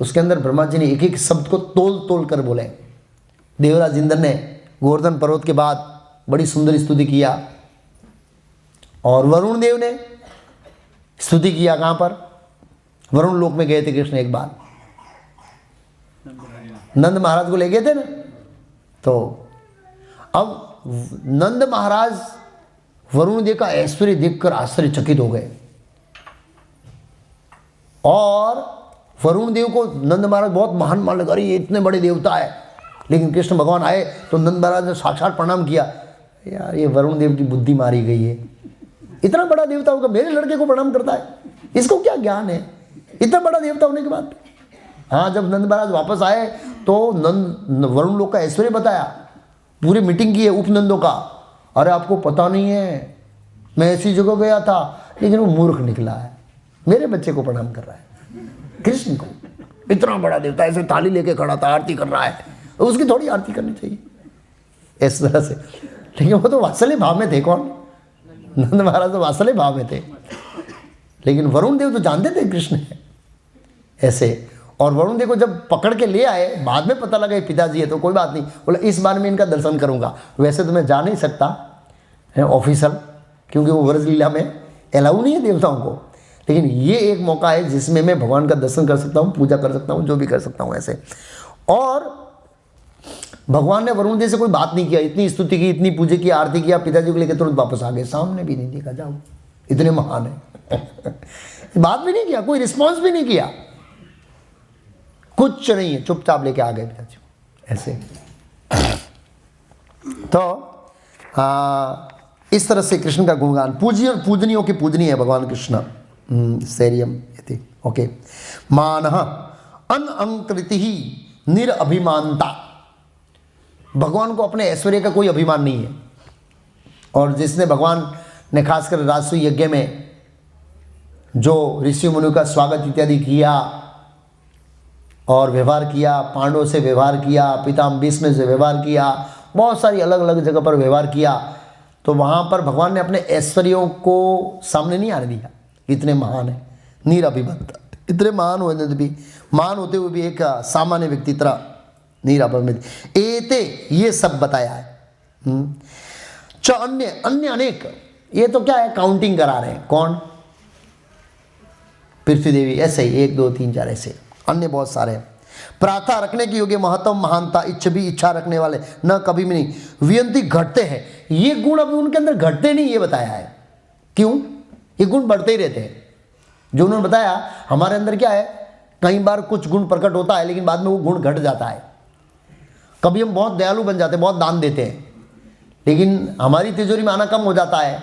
उसके अंदर ब्रह्मा जी ने एक एक शब्द को तोल तोल कर बोले। देवराज इंद्र ने गोवर्धन पर्वत के बाद बड़ी सुंदर स्तुति किया और वरुण देव ने स्तुति किया। कहाँ पर? वरुण लोक में गए थे कृष्ण एक बार, नंद महाराज को ले गए थे ना, तो अब नंद महाराज वरुण देव का ऐश्वर्य देखकर आश्चर्यचकित हो गए और वरुण देव को नंद महाराज बहुत महान मान लगा, अरे ये इतने बड़े देवता है। लेकिन कृष्ण भगवान आए तो नंद महाराज ने साक्षात प्रणाम किया, यार ये वरुण देव की बुद्धि मारी गई है, इतना बड़ा देवता होगा मेरे लड़के को प्रणाम करता है, इसको क्या ज्ञान है इतना बड़ा देवता होने के बाद। हाँ, जब नंद महाराज वापस आए तो वरुण लोक का ऐश्वर्य बताया, पूरी मीटिंग की है उपनंदों का, अरे आपको पता नहीं है मैं ऐसी जगह गया था, लेकिन वो मूर्ख निकला है, मेरे बच्चे को प्रणाम कर रहा है, कृष्ण को, इतना बड़ा देवता ऐसे थाली लेके खड़ा था आरती कर रहा है, उसकी थोड़ी आरती करनी चाहिए इस तरह से। लेकिन वो तो वात्सल्य भाव में थे, कौन? नंद महाराज तो वात्सल्य भाव में थे, लेकिन वरुण देव तो जानते थे कृष्ण है ऐसे। और वरुण देव को जब पकड़ के ले आए, बाद में पता लगा ये पिताजी है, तो कोई बात नहीं, बोला इस बार में इनका दर्शन करूंगा। वैसे तो मैं जा नहीं सकता है ऑफिशियल, क्योंकि वो व्रज लीला में अलाउ नहीं है देवताओं को, लेकिन ये एक मौका है जिसमें मैं भगवान का दर्शन कर सकता हूँ, पूजा कर सकता हूँ, जो भी कर सकता हूँ ऐसे। और भगवान ने वरुण देव से कोई बात नहीं किया, इतनी स्तुति की, इतनी पूजा की, आरती किया, पिताजी को लेकर तुरंत वापस आ गए, सामने भी नहीं देखा, जाओ इतने महान है बात भी नहीं किया, कोई रिस्पॉन्स भी नहीं किया, कुछ नहीं है, चुपचाप लेके आ गए पिताजी को ऐसे। तो इस तरह से कृष्ण का गुणगान, पूजनियों की पूजनीय है भगवान कृष्ण। सैर्यम इति, ओके। मानः अनअंकृति निरअभिमानता, भगवान को अपने ऐश्वर्य का कोई अभिमान नहीं है। और जिसने भगवान ने खासकर राजसू यज्ञ में जो ऋषि मुनियों का स्वागत इत्यादि किया और व्यवहार किया, पांडवों से व्यवहार किया, पितामह भीष्म से व्यवहार किया, बहुत सारी अलग अलग जगह पर व्यवहार किया, तो वहाँ पर भगवान ने अपने ऐश्वर्यों को सामने नहीं आने दिया, इतने महान है, निरअभिमत, इतने महान होते हुए भी एक सामान्य व्यक्ति तरह निरअभिमत एते, ये सब बताया है। च अन्य अनेक, ये तो क्या है, काउंटिंग करा रहे हैं, कौन? पृथ्वी देवी, ऐसे ही 1 2 3 4 ऐसे अन्य बहुत सारे हैं। प्रार्थना रखने की योग्य महत्व महानता, इच्छा रखने वाले न कभी भी नहीं, वियंती घटते हैं, ये गुण अभी उनके अंदर घटते नहीं, ये बताया है। क्यों? ये गुण बढ़ते ही रहते हैं। जो उन्होंने बताया, हमारे अंदर क्या है, कई बार कुछ गुण प्रकट होता है लेकिन बाद में वो गुण घट जाता है। कभी हम बहुत दयालु बन जाते हैं, बहुत दान देते हैं, लेकिन हमारी तिजोरी में आना कम हो जाता है।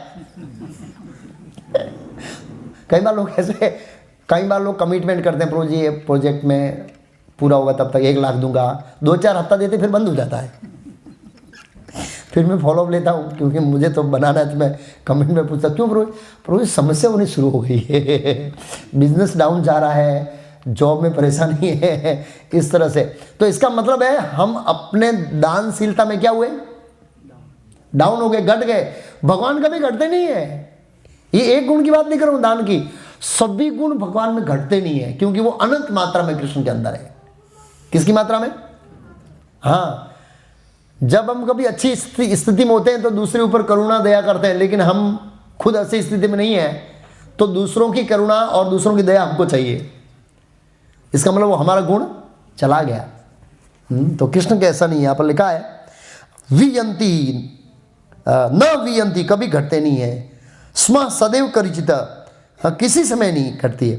कई बार लोग कमिटमेंट करते हैं, प्रभु जी ये प्रोजेक्ट में पूरा होगा तब तक 1 लाख दूंगा, 2-4 हफ्ता देते फिर बंद हो जाता है। फिर मैं फॉलोअप लेता हूँ, क्योंकि मुझे तो बनाना है, तो मैं कमेंट में पूछता क्यों प्रभु जी समस्या होनी शुरू हो गई है, बिजनेस डाउन जा रहा है, जॉब में परेशानी है, इस तरह से। तो इसका मतलब है हम अपने दानशीलता में क्या हुए, डाउन हो गए, घट गए। भगवान कभी घटते नहीं है। ये एक गुण की बात नहीं कर रहा हूं दान की, सभी गुण भगवान में घटते नहीं है, क्योंकि वो अनंत मात्रा में कृष्ण के अंदर है। किसकी मात्रा में? हाँ, जब हम कभी अच्छी स्थिति में होते हैं तो दूसरे ऊपर करुणा दया करते हैं, लेकिन हम खुद अच्छी स्थिति में नहीं है तो दूसरों की करुणा और दूसरों की दया हमको चाहिए। इसका मतलब वो हमारा गुण चला गया। तो कृष्ण का ऐसा नहीं है। यहाँ पर लिखा है वियंती न वियंती, कभी घटते नहीं है। स्म सदैव करिचित, किसी समय नहीं घटती है।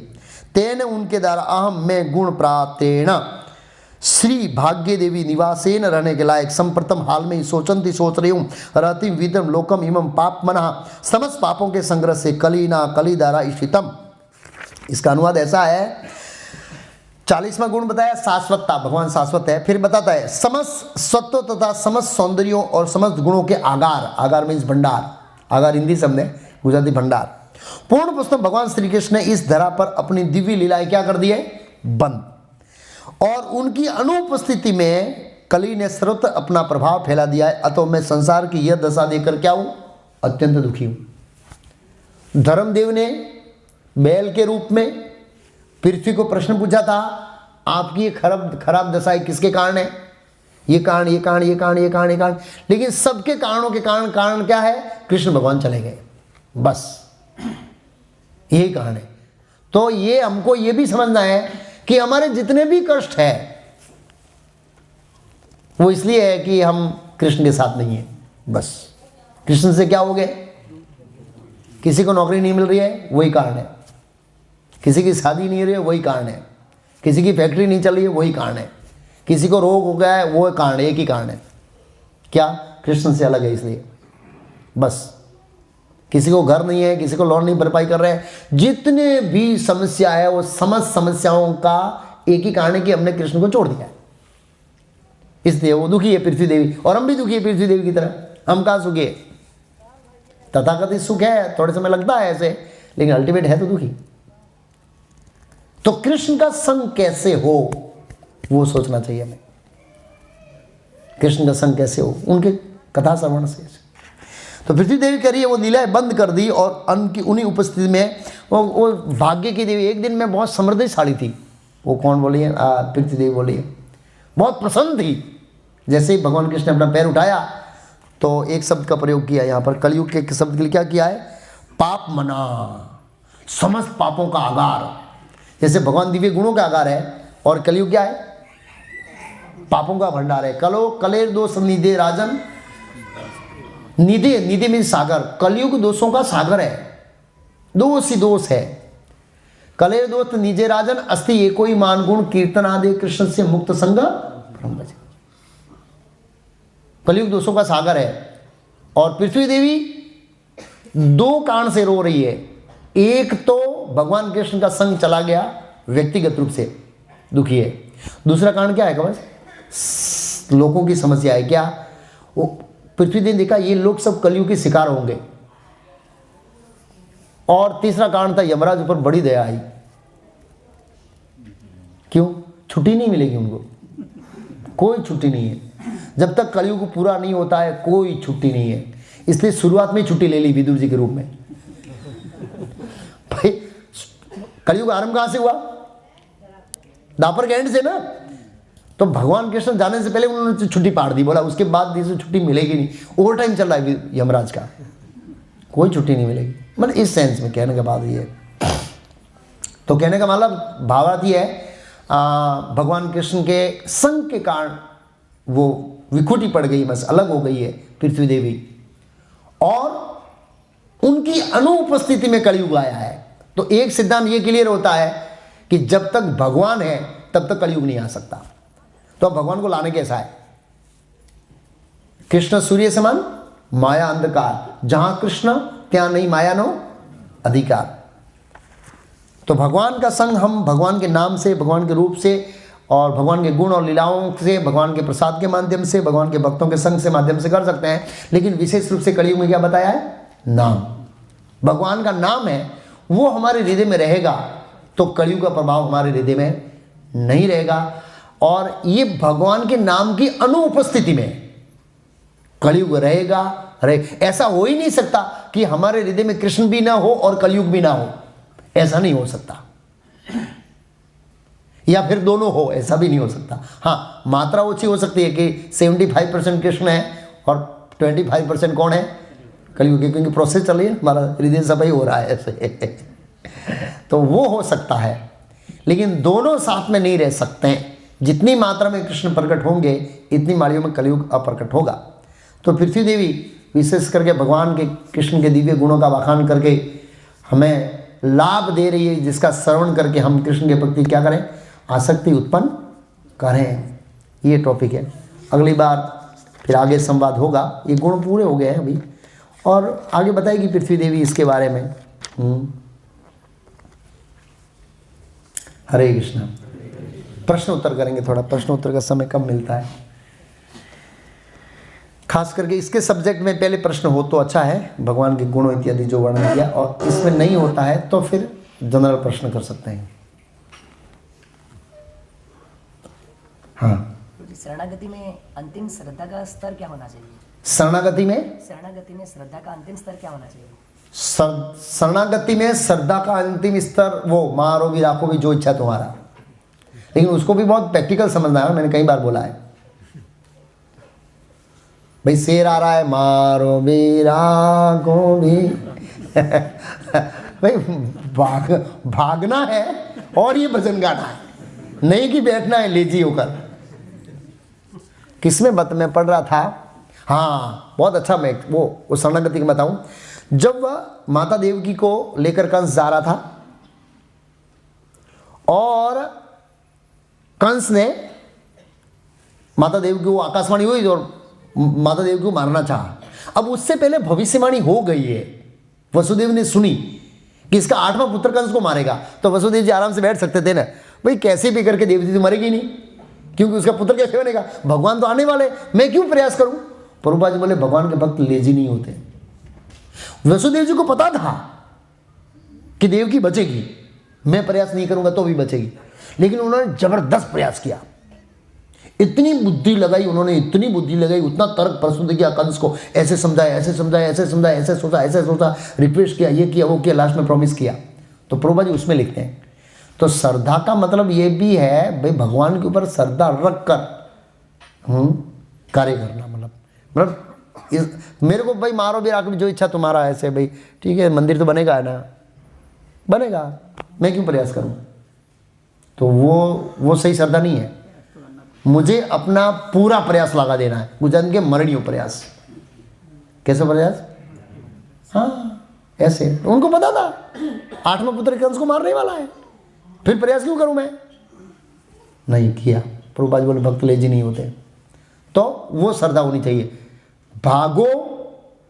तेन उनके द्वारा अहम में गुण प्राप्तेन श्री भाग्य देवी निवासेन रहने के लायक संप्रथम हाल में ही सोच रही हूँ रहती विदम लोकम इमं पाप मना, समस्त पापों के संग्रह से कलीना कली द्वारा इशितम। इसका अनुवाद ऐसा है 40वां गुण बताया शाश्वतता, भगवान शाश्वत है। फिर बताता है समस्त सत्व तथा समस्त सौंदर्यों और समस्त गुणों के आगार, आगार मीन्स भंडार, आगार हिंदी शब्द है, गुजराती भंडार। पूर्ण पुस्तक भगवान श्री कृष्ण ने इस धरा पर अपनी दिव्य लीलाएं क्या कर दी है, बंद, और उनकी अनुपस्थिति में कली ने सर्वत्र अपना प्रभाव फैला दिया है। अतः मैं संसार की यह दशा देखकर क्या हूं, अत्यंत दुखी हूं। धर्मदेव ने बैल के रूप में पृथ्वी को प्रश्न पूछा था, आपकी ये खराब दशा किसके कारण है, ये कारण, ये कारण, ये कारण, ये कारण, ये कारण, लेकिन सबके कारणों के कारण क्या है, कृष्ण भगवान चले गए, बस यही कारण है। तो ये हमको ये भी समझना है कि हमारे जितने भी कष्ट है वो इसलिए है कि हम कृष्ण के साथ नहीं है, बस कृष्ण से क्या हो गए, किसी को नौकरी नहीं मिल रही है वही कारण है, किसी की शादी नहीं हो रही है वही कारण है, किसी की फैक्ट्री नहीं चल रही है वही कारण है, किसी को रोग हो गया है वो कारण, एक ही कारण है, क्या, कृष्ण से अलग है इसलिए, बस। किसी को घर नहीं है, किसी को लोन नहीं भरपाई कर रहे हैं, जितने भी समस्या है वो समस्त समस्याओं का एक ही कारण है कि हमने कृष्ण को छोड़ दिया है, इसलिए वो दुखी है पृथ्वी देवी, और हम भी दुखी है पृथ्वी देवी की तरह। हम कहाँ सुखी है, तथाकथित सुख है, थोड़े समय लगता है ऐसे, लेकिन अल्टीमेट है तो दुखी। तो कृष्ण का संग कैसे हो वो सोचना चाहिए हमें, कृष्ण का संग कैसे हो, उनके कथा श्रवण से। तो पृथ्वी देवी कह रही है वो लीलाएं बंद कर दी, और उनकी उन्हीं उपस्थिति में वो भाग्य की देवी एक दिन में बहुत समृद्धशाली थी। वो कौन बोली है, पृथ्वी देवी बोली है, बहुत प्रसन्न थी। जैसे ही भगवान कृष्ण ने अपना पैर उठाया तो एक शब्द का प्रयोग किया यहाँ पर, कलयुग के शब्द के लिए क्या किया है, पाप मना, समस्त पापों का आगार। जैसे भगवान दिव्य गुणों का आगार है और कलयुग क्या है, पापों का भंडार है। कलेर दोष निधे राजन, निधे मीन सागर, कलयुग दोषों का सागर है, दोष ही दोष है। कलेर दोष निजे राजन अस्ति ये कोई मान गुण कीर्तन आदि कृष्ण से मुक्त संग ब्रह्म भज। कलयुग दोषों का सागर है। और पृथ्वी देवी दो कारण से रो रही है, एक तो भगवान कृष्ण का संग चला गया, व्यक्तिगत रूप से दुखी है। दूसरा कारण क्या है कवच, लोगों की समस्या है क्या, वो पृथ्वी देवी ने देखा ये लोग सब कलयुग के शिकार होंगे। और तीसरा कारण था यमराज ऊपर बड़ी दया आई, क्यों, छुट्टी नहीं मिलेगी उनको, कोई छुट्टी नहीं है, जब तक कलयुग पूरा नहीं होता है कोई छुट्टी नहीं है। इसलिए शुरुआत में छुट्टी ले ली विदुर जी के रूप में। भाई कलयुग आरंभ कहां से हुआ, दापर के एंड से ना, तो भगवान कृष्ण जाने से पहले उन्होंने छुट्टी पाड़ दी, बोला उसके बाद इसे छुट्टी मिलेगी नहीं, ओवर टाइम चल रहा है यमराज का, कोई छुट्टी नहीं मिलेगी। मतलब इस सेंस में कहने के बाद ये, तो कहने का मतलब भावार्थ ये है, भगवान कृष्ण के संग के कारण वो विखुटी पड़ गई, बस अलग हो गई है पृथ्वी देवी, और उनकी अनुपस्थिति में कलयुग आया है। तो एक सिद्धांत ये क्लियर होता है कि जब तक भगवान है तब तक कलयुग नहीं आ सकता। तो अब भगवान को लाने कैसा है, कृष्ण सूर्य समान, माया अंधकार, जहां कृष्ण ત્યાં नहीं माया नो अधिकार। तो भगवान का संग हम भगवान के नाम से, भगवान के रूप से, और भगवान के गुण और लीलाओं से, भगवान के प्रसाद के माध्यम से, भगवान के भक्तों के संग से माध्यम से कर सकते हैं। लेकिन विशेष रूप से कलयुग में क्या बताया है, नाम, भगवान का नाम है वो हमारे हृदय में रहेगा तो कलयुग का प्रभाव हमारे हृदय में नहीं रहेगा। और ये भगवान के नाम की अनुपस्थिति में कलयुग रहेगा, ऐसा हो ही नहीं सकता कि हमारे हृदय में कृष्ण भी ना हो और कलयुग भी ना हो, ऐसा नहीं हो सकता, या फिर दोनों हो, ऐसा भी नहीं हो सकता। हाँ, मात्रा ओછી हो सकती है कि 75% कृष्ण है और 25% कौन है, कलयुग, क्योंकि प्रोसेस चल रही है, हमारा हृदय सफाई हो रहा है ऐसे तो वो हो सकता है, लेकिन दोनों साथ में नहीं रह सकते हैं। जितनी मात्रा में कृष्ण प्रकट होंगे इतनी मात्रा में कलयुग अप्रकट होगा। तो पृथ्वी देवी विशेष करके भगवान के कृष्ण के दिव्य गुणों का बखान करके हमें लाभ दे रही है, जिसका श्रवण करके हम कृष्ण के प्रति क्या करें, आसक्ति उत्पन्न करें। ये टॉपिक है, अगली बार फिर आगे संवाद होगा। ये गुण पूरे हो गए हैं अभी, और आगे बताएगी पृथ्वी देवी इसके बारे में। हरे कृष्ण। प्रश्न उत्तर करेंगे, थोड़ा प्रश्न उत्तर का समय कम मिलता है, खास करके इसके सब्जेक्ट में पहले प्रश्न हो तो अच्छा है, भगवान के गुणों इत्यादि जो वर्णन किया, और इसमें नहीं होता है तो फिर जनरल प्रश्न कर सकते हैं। हाँ, शरणागति में अंतिम श्रद्धा का स्तर क्या होना चाहिए? शरणागति में श्रद्धा का अंतिम स्तर क्या होना चाहिए? शरणागति में श्रद्धा का अंतिम स्तर वो मारो भी राखो भी जो इच्छा तुम्हारा, लेकिन उसको भी बहुत प्रैक्टिकल समझना है। मैंने कई बार बोला है भाई, शेर आ रहा है मारो भी राखो भी भाई भागना है और ये भजन गाना है, नहीं कि बैठना है लेजी होकर। किसमें बत में पढ़ रहा था, हाँ बहुत अच्छा, मैं वो शरणागति का बताऊं। जब वह माता देवकी को लेकर कंस जा रहा था और कंस ने माता देवकी को, आकाशवाणी हुई और माता देवकी को मारना चाहा। अब उससे पहले भविष्यवाणी हो गई है, वसुदेव ने सुनी कि इसका 8वां पुत्र कंस को मारेगा, तो वसुदेव जी आराम से बैठ सकते थे ना, भाई कैसे भी करके देवकी तो मरेगी नहीं, क्योंकि उसका पुत्र कैसे बनेगा, भगवान तो आने वाले, मैं क्यों प्रयास करूं। प्रभुपाद जी बोले भगवान के भक्त लेजी नहीं होते। वसुदेव जी को पता था कि देवकी बचेगी, मैं प्रयास नहीं करूंगा तो भी बचेगी, लेकिन उन्होंने जबरदस्त प्रयास किया, इतनी बुद्धि लगाई उन्होंने, इतनी बुद्धि लगाई, उतना तर्क प्रस्तुत किया कंस को, ऐसे समझाया, ऐसे समझाया, ऐसे समझाया, ऐसे सोचा, ऐसे सोचा, रिक्वेस्ट किया, ये किया, वो किया, लास्ट में प्रॉमिस किया। तो प्रभुपाद जी उसमें लिखते हैं। तो श्रद्धा का मतलब ये भी है भाई भगवान के ऊपर श्रद्धा रख कर कार्य करना, मतलब मेरे को भाई मारो भी राखो जो इच्छा तुम्हारा, ऐसे भाई ठीक है, मंदिर तो बनेगा ना, बनेगा, मैं क्यों प्रयास करूं। तो वो सही श्रद्धा नहीं है। मुझे अपना पूरा प्रयास लगा देना है, गुजन के मरणीय प्रयास। कैसे प्रयास? हाँ ऐसे, उनको पता था 8वां पुत्र कंस को मारने वाला है, फिर प्रयास क्यों करूं मैं, नहीं किया। प्रभुपाद बोले भक्त लेजी नहीं होते। तो वो श्रद्धा होनी चाहिए, भागो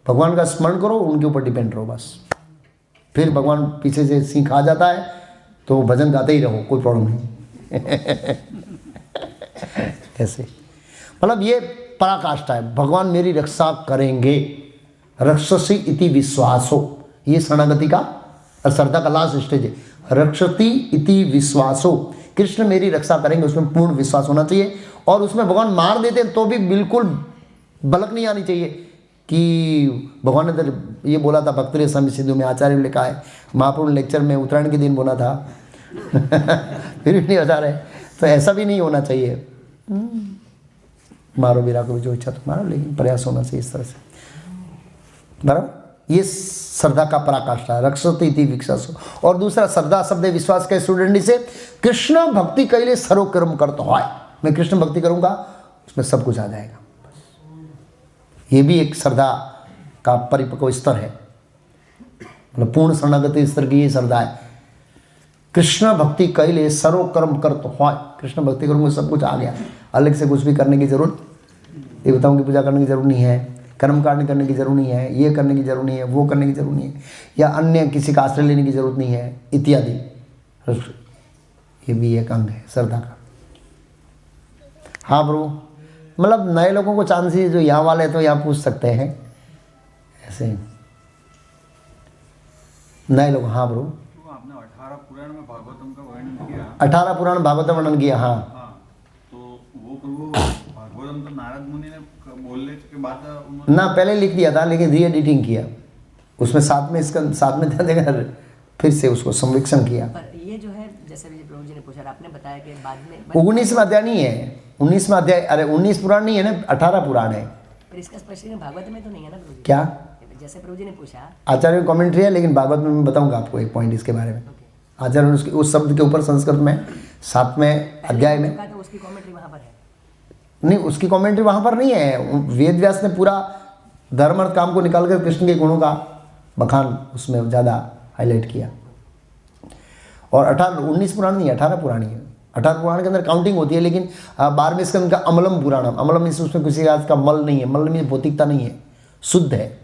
भगवान का स्मरण करो, उनके ऊपर डिपेंड रहो बस, फिर भगवान पीछे से सिंह खा जाता है तो भजन गाते ही रहो, कोई प्रॉब्लम नहीं ऐसे मतलब ये पराकाष्ठा है, भगवान मेरी रक्षा करेंगे, रक्षसी इति विश्वासो, ये शरणागति का और श्रद्धा का लास्ट स्टेज है, रक्षति इति विश्वासो, कृष्ण मेरी रक्षा करेंगे, उसमें पूर्ण विश्वास होना चाहिए। और उसमें भगवान मार देते हैं तो भी बिल्कुल बलक नहीं आनी चाहिए कि भगवान ने तो ये बोला था भक्तरे समय सिद्धू में, आचार्य ने लिखा है, महाप्रभु लेक्चर में उत्तरायण के दिन बोला था फिर भी नहीं बता रहे, तो ऐसा भी नहीं होना चाहिए। मारो भी राखो जो इच्छा तुम्हारा, लेकिन प्रयास होना चाहिए इस तरह से, बराबर। ये श्रद्धा का पराकाष्ठा है, रक्षति इति विश्वासो। और दूसरा श्रद्धा शब्द विश्वास के स्टूडेंट से कृष्ण भक्ति के लिए सर्वकर्म करता है, मैं कृष्ण भक्ति करूंगा उसमें सब कुछ आ जाएगा। ये भी एक श्रद्धा का परिपक्व स्तर है, मतलब पूर्ण शरणागति स्तर की ये श्रद्धा है। कृष्ण भक्ति कैले सर्वकर्म कर तो है, कृष्ण भक्ति करूँगा सब कुछ आ गया, अलग से कुछ भी करने की जरूरत, देवताओं की पूजा करने की जरूरत नहीं है, कर्म कांड करने की जरूरत नहीं है, ये करने की जरूरत नहीं है, वो करने की जरूरत नहीं है, या अन्य किसी का आश्रय लेने की जरूरत नहीं है इत्यादि। ये भी एक अंग है श्रद्धा का। हाँ प्रभु, मतलब नए लोगों को चांस है, जो यहाँ वाले तो यहाँ पूछ सकते हैं ऐसे नए लोग। हाँ प्रभु, आपने 18 पुराण में भागवतम का वर्णन किया, 18 पुराण भागवतम वर्णन किया। हाँ तो वो प्रभु भागवतम तो नारद मुनि ने बोलने के बाद उन्होंने ना पहले लिख दिया था, लेकिन री एडिटिंग किया उसमें, साथ में इसका साथ में देगा, फिर से उसको संरक्षण किया। पर ये जो है, जैसे भी प्रभु जी ने पूछा, आपने बताया कि बाद में 19वां अध्याय नहीं है, 19वां अध्याय, अरे 19 पुराण नहीं है ना, 18 पुराण है। पर इसका स्पष्टीकरण भागवत में तो नहीं है ना प्रभु जी? क्या? जैसे प्रभु जी ने पूछा, आचार्य की कमेंट्री है, लेकिन भागवत में मैं बताऊंगा आपको एक पॉइंट इसके बारे में। आचार्य ने उसके उस शब्द के ऊपर संस्कृत में 7वें अध्याय में, तो उसकी कमेंट्री वहाँ पर है नहीं उसकी कमेंट्री वहाँ पर नहीं है, वेद व्यास ने पूरा धर्म अर्थ काम को निकाल कर कृष्ण के गुणों का बखान उसमें ज़्यादा हाईलाइट किया। और 19 पुराण नहीं है, 18 पुराण ही है। 18 पुराण के अंदर काउंटिंग होती है, लेकिन 12वें स्कंद का अमलम पुराणम, अमलम मीन्स उसमें किसी बात का मल नहीं है, मल में भौतिकता नहीं है, शुद्ध है।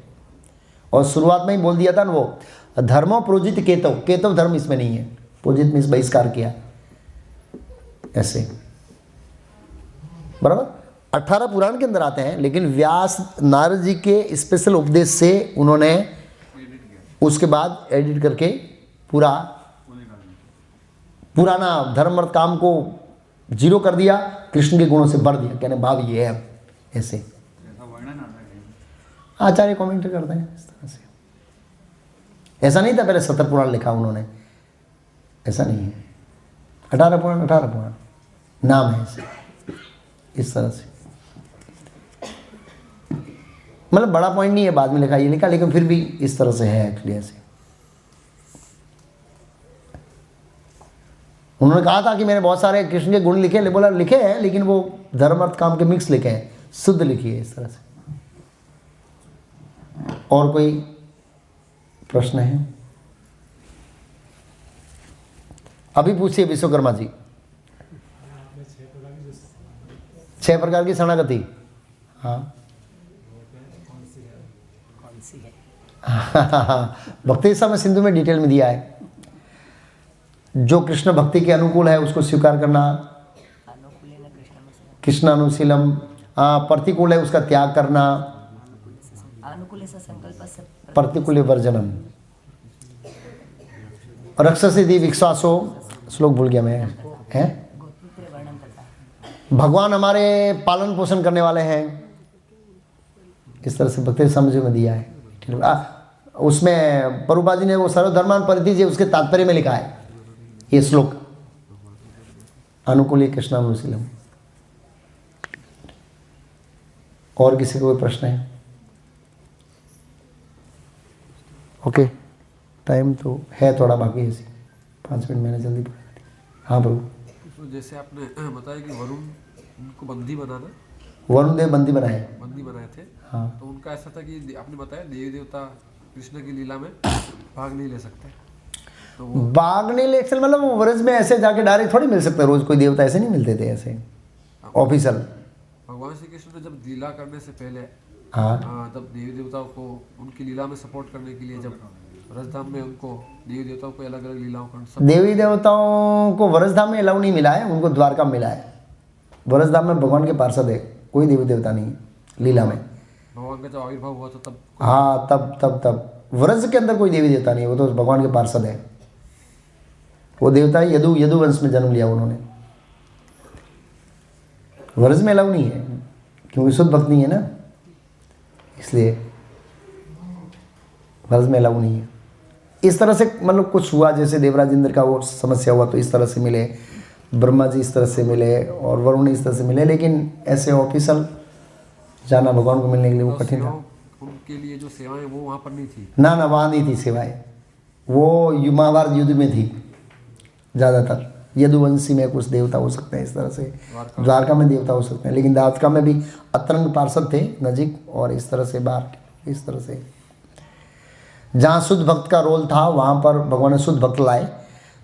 और शुरुआत में ही बोल दिया था ना वो, धर्मो प्रोजित केतव, केतव धर्म इसमें नहीं है, प्रोजित मीन्स बहिष्कार किया ऐसे। बराबर 18 पुराण के अंदर आते हैं, लेकिन व्यास नारद जी के स्पेशल उपदेश से उन्होंने उसके बाद एडिट करके पूरा पुराना धर्म अर्थ काम को जीरो कर दिया, कृष्ण के गुणों से भर दिया, कहने भाव ये है ऐसे। ऐसा वर्णन आता है कहीं? आचार्य कमेंट करते हैं इस तरह से। ऐसा नहीं था पहले 70 पुराण लिखा उन्होंने, ऐसा नहीं है। 18 पुराण नाम है ऐसे, इस तरह से। मतलब बड़ा पॉइंट नहीं है, बाद में लिखा ये लिखा, लेकिन फिर भी इस तरह से है एक्चुअली ऐसे। उन्होंने कहा था कि मैंने बहुत सारे कृष्ण के गुण लिखे, बोला लिखे हैं, लेकिन वो धर्म अर्थ काम के मिक्स लिखे हैं, शुद्ध लिखी है इस तरह से। और कोई प्रश्न है? अभी पूछिए विश्वकर्मा जी। 6 प्रकार की शरणागति, हाँ कौन सी है? भक्ति समय सिंधु में डिटेल में दिया है। जो कृष्ण भक्ति के अनुकूल है उसको स्वीकार करना, अनुकूलेन कृष्णमस्मिन्, कृष्णानुशीलम। प्रतिकूल है उसका त्याग करना, अनुकूले से संकल्पस्य प्रतिकूल वर्जनम। रक्षसिधि विश्वासो, श्लोक भूल गया मैं, है गोत्र वर्णन करता है। भगवान हमारे पालन पोषण करने वाले हैं, इस तरह से भक्ति समझ में दिया है। उसमें प्रभुपाद जी ने वो सर्वधर्मान परित्यज्य उसके तात्पर्य में लिखा है ये श्लोक, अनुकूली कृष्णानुशीलम। और किसी को कोई प्रश्न है? ओके, टाइम तो है थोड़ा बाकी है, 5 मिनट मैंने जल्दी पढ़ा। हाँ प्रभु। तो जैसे आपने बताया कि वरुण उनको बंदी बनाना, वरुण देव बंदी बनाए, बंदी बनाए थे। हाँ। तो उनका ऐसा था कि आपने बताया देवी देवता कृष्ण की लीला में भाग नहीं ले सकते, तो वो बाघ नहीं ले सकते, मतलब वो व्रज में ऐसे जाके डायरेक्ट थोड़ी मिल सकते, रोज कोई देवता ऐसे नहीं मिलते थे ऐसे ऑफिशियल। भगवान श्री कृष्ण ने जब लीला करने से पहले हाँ तब देवी देवताओं को उनकी लीला में सपोर्ट करने के लिए जब रजधाम में उनको देवी देवताओं को अलग अलग लीलाओं का देवी देवताओं को व्रजधाम में अलाउ नहीं मिला है, उनको द्वारका में मिला है। व्रजधाम में भगवान के पार्षद है, कोई देवी देवता नहीं लीला में। भगवान का जब आविर्भाव हुआ था तब हाँ तब व्रज के अंदर कोई देवी देवता नहीं, वो तो भगवान के पार्षद है। वो देवता यदु वंश में जन्म लिया उन्होंने। व्रज में अलाउ नहीं है क्योंकि शुद्ध भक्त नहीं है ना, इसलिए व्रज में अलाउ नहीं है। इस तरह से मतलब कुछ हुआ, जैसे देवराज इंद्र का वो समस्या हुआ तो इस तरह से मिले, ब्रह्मा जी इस तरह से मिले और वरुण इस तरह से मिले, लेकिन ऐसे ऑफिशियल जाना भगवान को मिलने के लिए वो कठिन था। उनके लिए जो सेवाएं वो वहाँ पर नहीं थी ना वहाँ नहीं थी सेवाएं, वो महाभारत युद्ध में थी ज़्यादातर। यदुवंशी में कुछ देवता हो सकते हैं इस तरह से, द्वारका में देवता हो सकते हैं, लेकिन द्वारका में भी अतरंग पार्षद थे नजीक, और इस तरह से बाहर इस तरह से जहाँ शुद्ध भक्त का रोल था वहाँ पर भगवान ने शुद्ध भक्त लाए,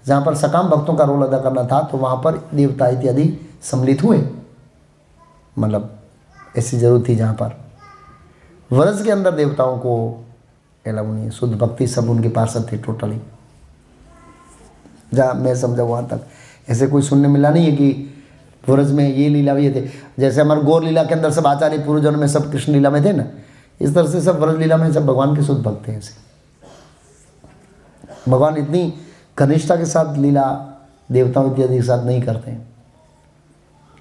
जहाँ पर सकाम भक्तों का रोल अदा करना था तो वहाँ पर देवता इत्यादि सम्मिलित हुए। मतलब ऐसी जरूरत थी जहाँ पर व्रज के अंदर देवताओं को अलाउ नहीं है, शुद्ध भक्ति सब उनके पार्षद थे टोटली। जहाँ मैं समझा वहाँ तक ऐसे कोई सुनने मिला नहीं है कि व्रज में ये लीला भी थे। जैसे हमारे गौर लीला के अंदर सब आचार्य पूर्वजन्म में सब कृष्ण लीला में थे ना, इस तरह से सब व्रज लीला में सब भगवान के शुद्ध भक्त थे। ऐसे भगवान इतनी घनिष्ठता के साथ लीला देवताओं इत्यादि के साथ नहीं करते हैं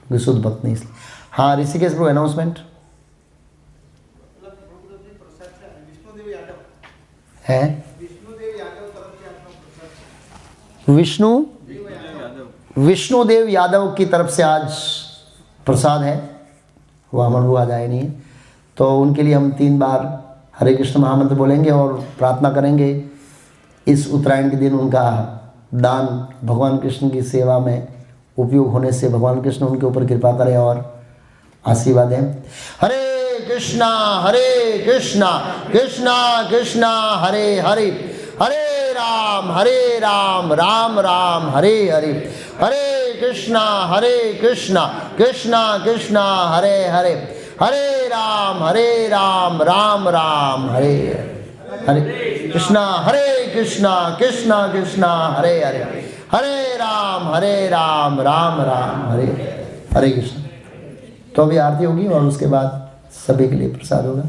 क्योंकि शुद्ध भक्त नहीं, इसलिए। हाँ ऋषिकेश ब्रो, अनाउंसमेंट है। विष्णुदेव यादव की तरफ से आज प्रसाद है, वो अमर हुआ आज आए नहीं है, तो उनके लिए हम 3 बार हरे कृष्ण महामंत्र बोलेंगे और प्रार्थना करेंगे इस उत्तरायण के दिन उनका दान भगवान कृष्ण की सेवा में उपयोग होने से भगवान कृष्ण उनके ऊपर कृपा करें और आशीर्वाद दें। हरे कृष्णा कृष्णा कृष्णा हरे हरे, हरे राम राम राम हरे हरे, हरे कृष्णा कृष्णा कृष्णा हरे हरे, हरे राम राम राम हरे हरे, कृष्णा कृष्णा कृष्णा हरे हरे, हरे राम राम राम हरे हरे कृष्ण। तो अभी आरती होगी और उसके बाद सभी के लिए प्रसाद होगा।